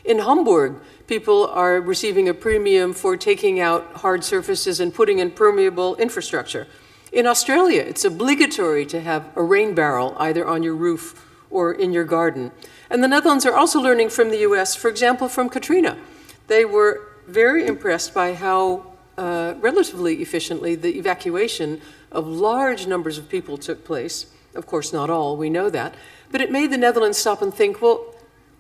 In Hamburg, people are receiving a premium for taking out hard surfaces and putting in permeable infrastructure. In Australia, it's obligatory to have a rain barrel either on your roof or in your garden. And the Netherlands are also learning from the US, for example, from Katrina. They were very impressed by how relatively efficiently the evacuation of large numbers of people took place. Of course, not all, we know that. But it made the Netherlands stop and think, well,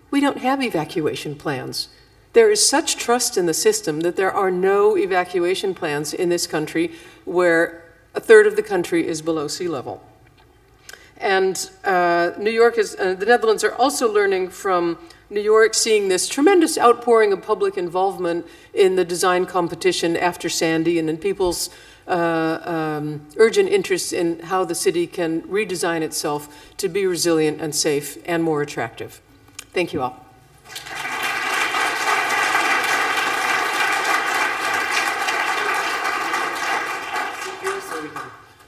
we don't have evacuation plans. There is such trust in the system that there are no evacuation plans in this country where a third of the country is below sea level. And New York is, the Netherlands are also learning from New York, seeing this tremendous outpouring of public involvement in the design competition after Sandy and in people's urgent interest in how the city can redesign itself to be resilient and safe and more attractive. Thank you all.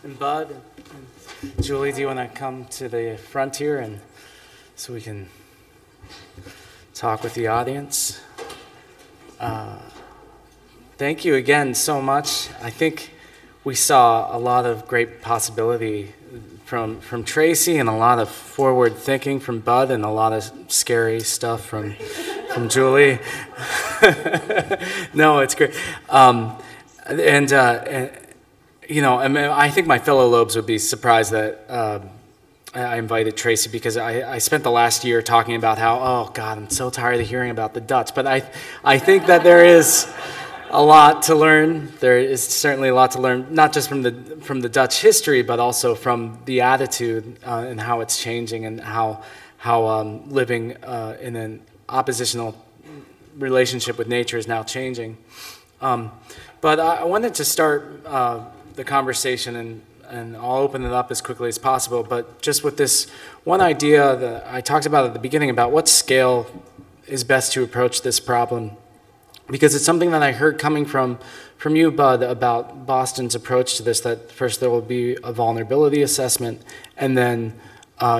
And Bud and Julie, do you want to come to the front here and so we can talk with the audience? Thank you again so much. I think we saw a lot of great possibility from Tracy and a lot of forward thinking from Bud and a lot of scary stuff from Julie. No, it's great. You know, I think my fellow Lobes would be surprised that I invited Tracy because I spent the last year talking about how, oh God, I'm so tired of hearing about the Dutch. But I think that there is a lot to learn. There is certainly a lot to learn, not just from the Dutch history, but also from the attitude and how it's changing and how living in an oppositional relationship with nature is now changing. But I wanted to start the conversation and and I'll open it up as quickly as possible. But just with this one idea that I talked about at the beginning about what scale is best to approach this problem, because it's something that I heard coming from you, Bud, about Boston's approach to this, that first there will be a vulnerability assessment, and then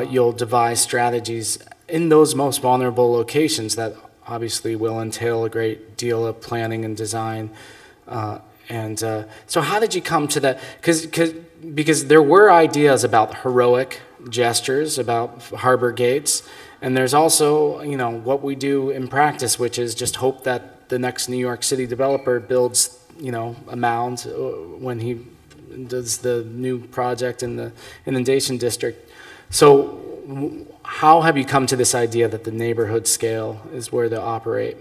you'll devise strategies in those most vulnerable locations that obviously will entail a great deal of planning and design. So how did you come to that? Because there were ideas about heroic gestures, about harbor gates, and there's also, you know, what we do in practice, which is just hope that the next New York City developer builds, you know, a mound when he does the new project in the inundation district. So how have you come to this idea that the neighborhood scale is where to operate?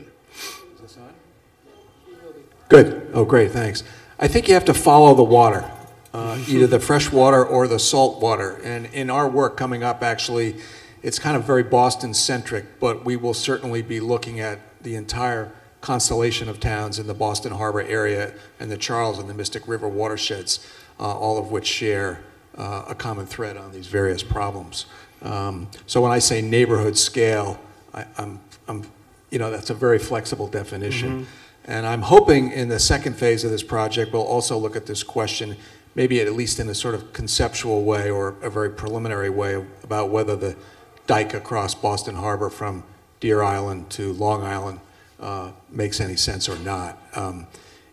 Good. Oh, great. Thanks. I think you have to follow the water, either the fresh water or the salt water. And in our work coming up, actually, it's kind of very Boston-centric, but we will certainly be looking at the entire constellation of towns in the Boston Harbor area and the Charles and the Mystic River watersheds, all of which share a common thread on these various problems. So when I say neighborhood scale, you know, that's a very flexible definition. Mm-hmm. And I'm hoping in the second phase of this project, we'll also look at this question, maybe at least in a sort of conceptual way or a very preliminary way about whether the dike across Boston Harbor from Deer Island to Long Island makes any sense or not.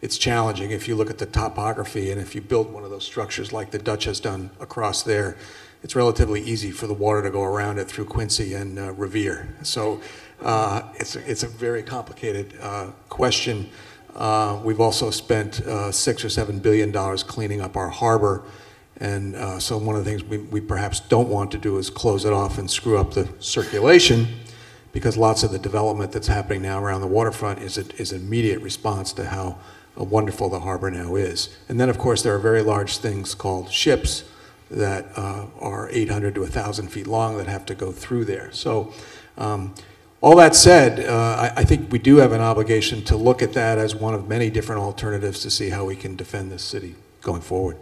It's challenging if you look at the topography, and if you build one of those structures like the Dutch has done across there, it's relatively easy for the water to go around it through Quincy and Revere. So it's a very complicated question. We've also spent $6 or $7 billion cleaning up our harbor, and so one of the things we perhaps don't want to do is close it off and screw up the circulation, because lots of the development that's happening now around the waterfront is an immediate response to how wonderful the harbor now is. And then, of course, there are very large things called ships that are 800 to 1,000 feet long that have to go through there. So all that said, I think we do have an obligation to look at that as one of many different alternatives to see how we can defend this city going forward.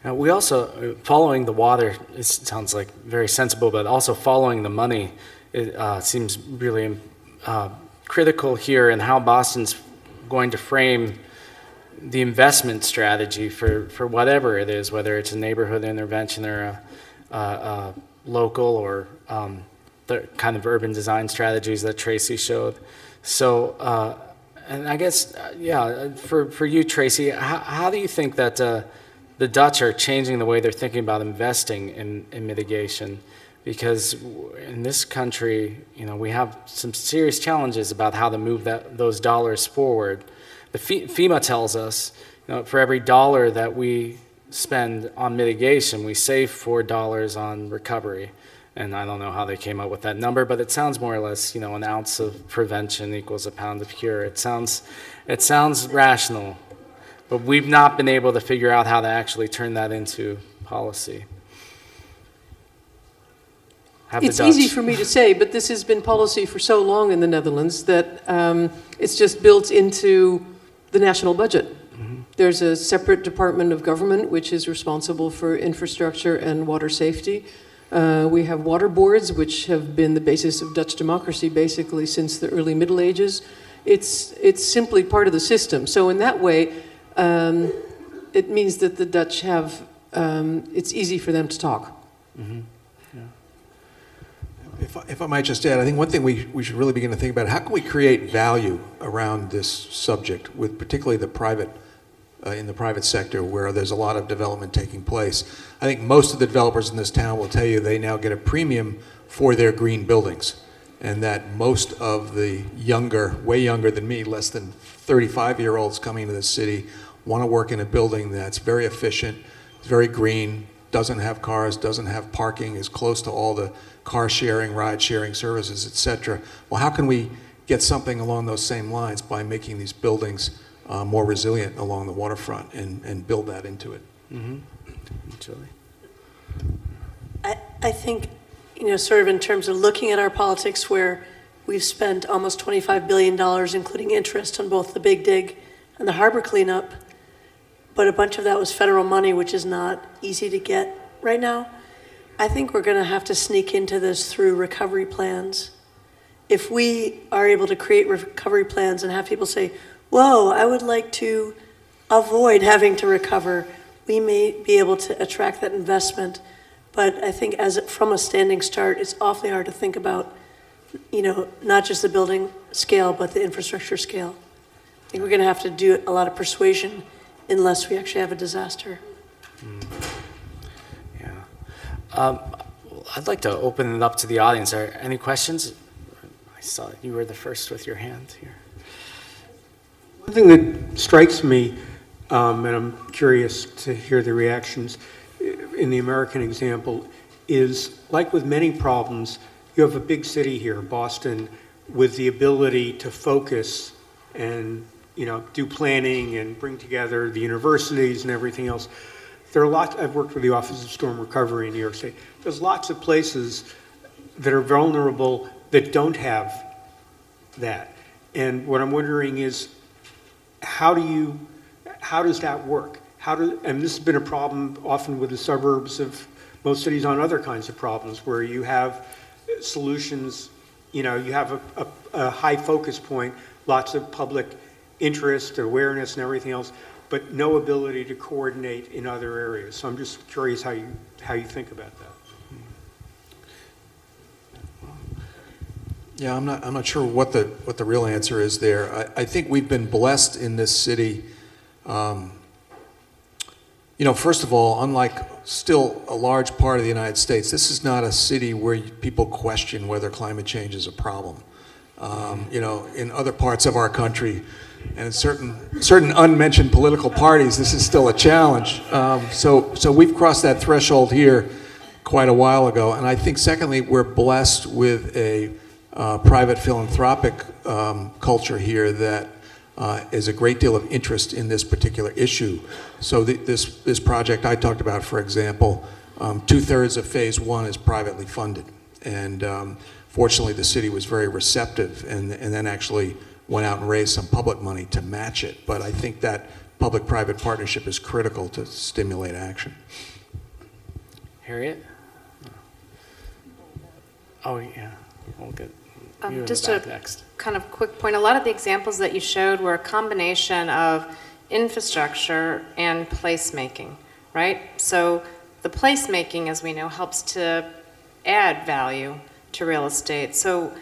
We also, following the water, it sounds like very sensible, but also following the money, it seems really critical here in how Boston's going to frame the investment strategy for whatever it is, whether it's a neighborhood intervention or a local or the kind of urban design strategies that Tracy showed. So, and I guess, yeah, for you, Tracy, how do you think that the Dutch are changing the way they're thinking about investing in mitigation? Because in this country, you know, we have some serious challenges about how to move those dollars forward. The FEMA tells us, you know, for every dollar that we spend on mitigation, we save $4 on recovery. And I don't know how they came up with that number, but it sounds more or less, you know, an ounce of prevention equals a pound of cure. It sounds rational, but we've not been able to figure out how to actually turn that into policy. It's easy for me to say, but this has been policy for so long in the Netherlands that it's just built into the national budget. Mm-hmm. There's a separate department of government which is responsible for infrastructure and water safety. We have water boards, which have been the basis of Dutch democracy basically since the early Middle Ages. It's simply part of the system. So in that way, it means that the Dutch have, it's easy for them to talk. Mm-hmm. If I might just add, I think one thing we should really begin to think about, how can we create value around this subject, with particularly the private, in the private sector where there's a lot of development taking place. I think most of the developers in this town will tell you they now get a premium for their green buildings, and that most of the younger, way younger than me, less than 35-year-olds coming to the city want to work in a building that's very efficient, very green, doesn't have cars, doesn't have parking, is close to all the car sharing, ride sharing services, et cetera. Well, how can we get something along those same lines by making these buildings more resilient along the waterfront and build that into it? Mm-hmm. Julie? I think, you know, sort of in terms of looking at our politics where we've spent almost $25 billion, including interest on both the Big Dig and the harbor cleanup, but a bunch of that was federal money, which is not easy to get right now. I think we're going to have to sneak into this through recovery plans. If we are able to create recovery plans and have people say, whoa, I would like to avoid having to recover, we may be able to attract that investment. But I think from a standing start, it's awfully hard to think about, not just the building scale, but the infrastructure scale. I think we're going to have to do a lot of persuasion unless we actually have a disaster. Yeah. I'd like to open it up to the audience. Are any questions? I saw you were the first with your hand here. One thing that strikes me, and I'm curious to hear the reactions in the American example, is like with many problems, you have a big city here, Boston, with the ability to focus and do planning and bring together the universities and everything else. There are lots. I've worked with the Office of Storm Recovery in New York State. There's lots of places that are vulnerable that don't have that. And what I'm wondering is, how does that work? And this has been a problem often with the suburbs of most cities on other kinds of problems, where you have solutions, you have a high focus point, lots of public interest, awareness, and everything else, but no ability to coordinate in other areas. So I'm just curious how you think about that. Yeah, I'm not sure what the real answer is there. I think we've been blessed in this city. First of all, unlike still a large part of the United States, this is not a city where people question whether climate change is a problem. In other parts of our country, and in certain unmentioned political parties, this is still a challenge. So we've crossed that threshold here quite a while ago. And I think, secondly, we're blessed with a private philanthropic culture here that is a great deal of interest in this particular issue. So this project I talked about, for example, 2/3 of phase 1 is privately funded. And fortunately, the city was very receptive and then actually went out and raised some public money to match it. But I think that public-private partnership is critical to stimulate action. Harriet? Oh, yeah. We'll get you in Just the back a next. kind of quick point. A lot of the examples that you showed were a combination of infrastructure and placemaking, right? So the placemaking, as we know, helps to add value to real estate. So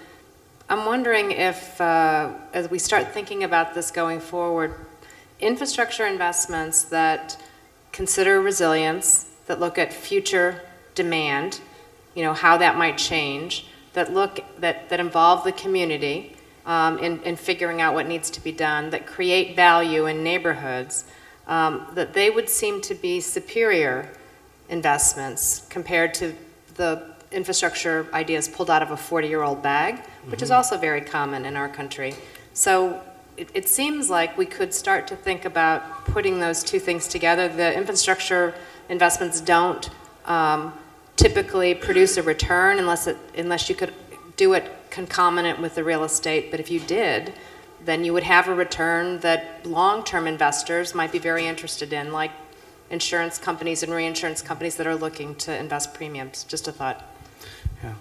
I'm wondering if, as we start thinking about this going forward, infrastructure investments that consider resilience, that look at future demand, how that might change, that involve the community in figuring out what needs to be done, that create value in neighborhoods, that they would seem to be superior investments compared to the infrastructure ideas pulled out of a 40-year-old bag, which is also very common in our country. So it seems like we could start to think about putting those two things together. The infrastructure investments don't typically produce a return unless you could do it concomitant with the real estate. But if you did, then you would have a return that long-term investors might be very interested in, like insurance companies and reinsurance companies that are looking to invest premiums. Just a thought. Yeah.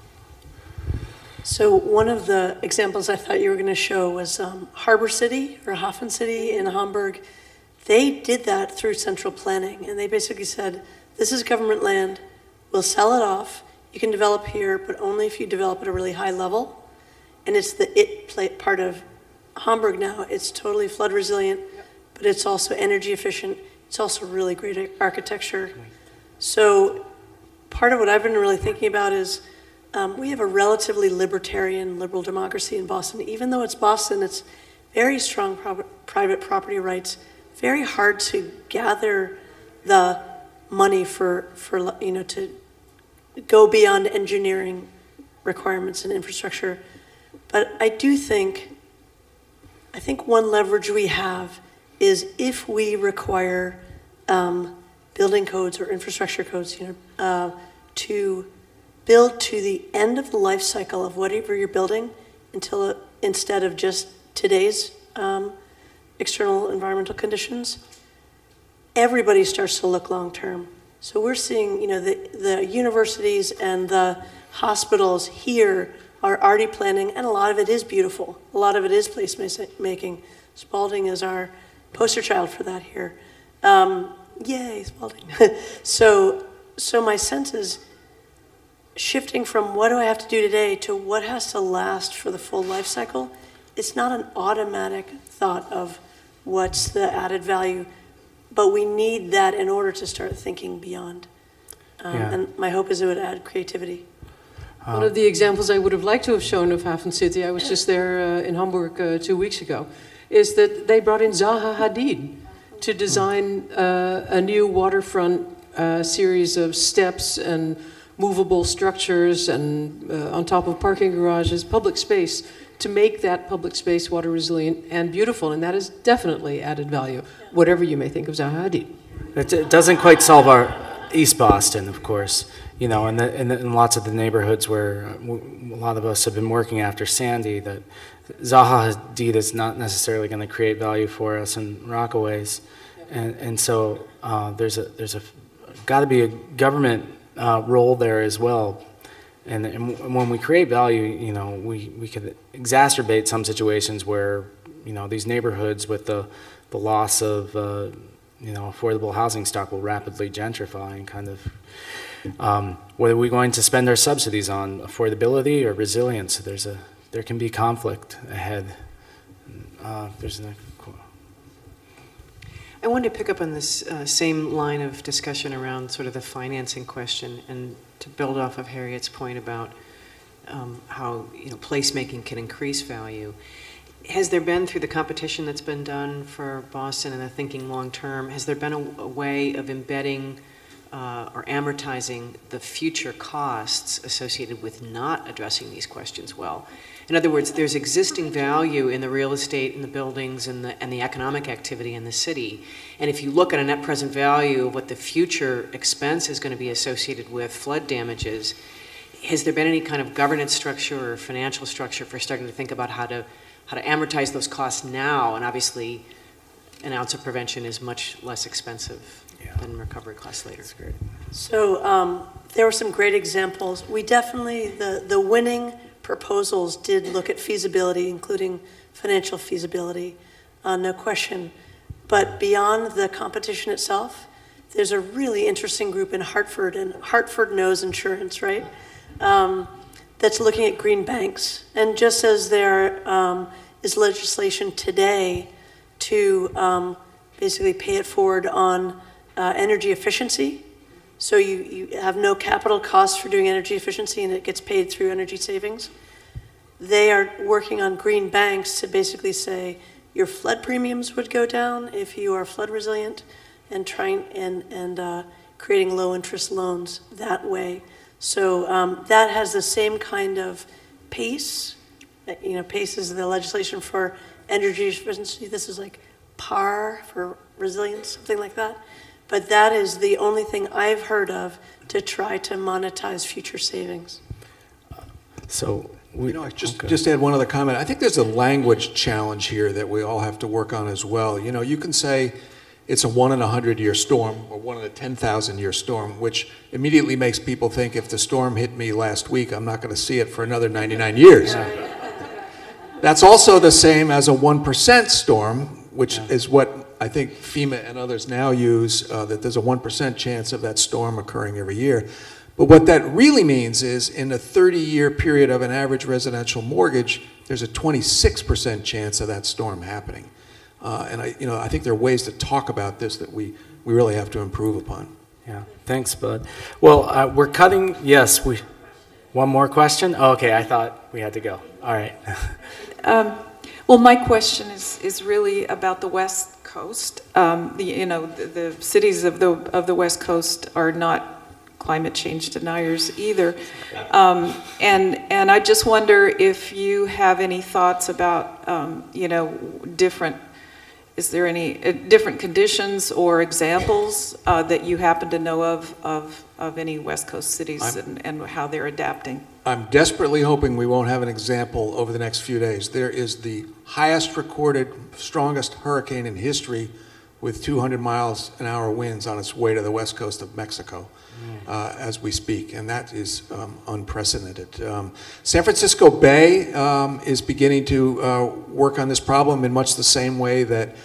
So one of the examples I thought you were going to show was Harbor City or Hafen City in Hamburg. They did that through central planning, and they basically said, this is government land, we'll sell it off, you can develop here, but only if you develop at a really high level. And it's the part of Hamburg now. It's totally flood resilient, but it's also energy efficient. It's also really great architecture. So part of what I've been really thinking about is we have a relatively libertarian, liberal democracy in Boston. Even though it's Boston, it's very strong private property rights, very hard to gather the money for to go beyond engineering requirements and infrastructure. But I think one leverage we have is if we require building codes or infrastructure codes, to build to the end of the life cycle of whatever you're building instead of just today's external environmental conditions. everybody starts to look long-term. So we're seeing, the universities and the hospitals here are already planning, and a lot of it is beautiful. A lot of it is place-making. Spalding is our poster child for that here. Yay, Spalding. So my sense is shifting from what do I have to do today to what has to last for the full life cycle. It's not an automatic thought of what's the added value, but we need that in order to start thinking beyond. And my hope is it would add creativity. One of the examples I would have liked to have shown of Hafen City, I was just there in Hamburg 2 weeks ago, is that they brought in Zaha Hadid to design a new waterfront series of steps and movable structures and on top of parking garages, public space, to make that public space water resilient and beautiful. And that is definitely added value, whatever you may think of Zaha Hadid. It doesn't quite solve our East Boston, of course, and in lots of the neighborhoods where a lot of us have been working after Sandy, that Zaha Hadid is not necessarily going to create value for us in Rockaways. And so there's got to be a government role there as well. And when we create value, we could exacerbate some situations where, these neighborhoods with the loss of, affordable housing stock will rapidly gentrify and kind of, whether we're going to spend our subsidies on affordability or resilience, there can be conflict ahead. I wanted to pick up on this same line of discussion around sort of the financing question, and to build off of Harriet's point about how placemaking can increase value. Has there been, through the competition that's been done for Boston and the thinking long term, has there been a way of embedding or amortizing the future costs associated with not addressing these questions well? In other words, there's existing value in the real estate and the buildings and the economic activity in the city. And if you look at a net present value of what the future expense is going to be associated with flood damages, has there been any kind of governance structure or financial structure for starting to think about how to amortize those costs now? And obviously, an ounce of prevention is much less expensive than recovery costs later. That's great. So there were some great examples. We definitely, the winning proposals did look at feasibility, including financial feasibility, no question. But beyond the competition itself, there's a really interesting group in Hartford, and Hartford knows insurance, right? That's looking at green banks. And just as there is legislation today to basically pay it forward on energy efficiency, so you have no capital costs for doing energy efficiency and it gets paid through energy savings. They are working on green banks to basically say your flood premiums would go down if you are flood resilient, and trying and creating low interest loans that way. So that has the same kind of pace. PACE is the legislation for energy efficiency. This is like PAR for resilience, something like that. But that is the only thing I've heard of to try to monetize future savings. So I just add one other comment. I think there's a language challenge here that we all have to work on as well. You can say it's a 1 in a 100-year storm or 1 in a 10,000-year storm, which immediately makes people think if the storm hit me last week, I'm not going to see it for another 99 years. That's also the same as a 1% storm, which is what I think FEMA and others now use, that there's a 1% chance of that storm occurring every year. But what that really means is in a 30-year period of an average residential mortgage, there's a 26% chance of that storm happening. And I think there are ways to talk about this that we really have to improve upon. Yeah, thanks, Bud. Well, we're cutting, yes, one more question? Oh, okay, I thought we had to go. All right. Well, my question is really about the West Coast. The cities of the West Coast are not climate change deniers either. And I just wonder if you have any thoughts about, is there any different conditions or examples that you happen to know of any West Coast cities and how they're adapting? I'm desperately hoping we won't have an example over the next few days. There is the highest recorded, strongest hurricane in history with 200 miles an hour winds on its way to the west coast of Mexico as we speak, and that is unprecedented. San Francisco Bay is beginning to work on this problem in much the same way that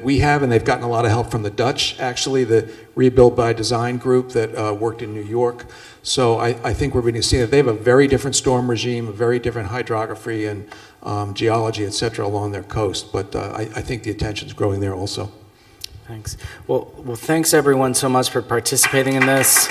we have, and they've gotten a lot of help from the Dutch, actually, the Rebuild by Design group that worked in New York. So I think we're beginning to see that they have a very different storm regime, a very different hydrography and geology, et cetera, along their coast. But I think the attention's growing there also. Thanks. Well, thanks everyone so much for participating in this.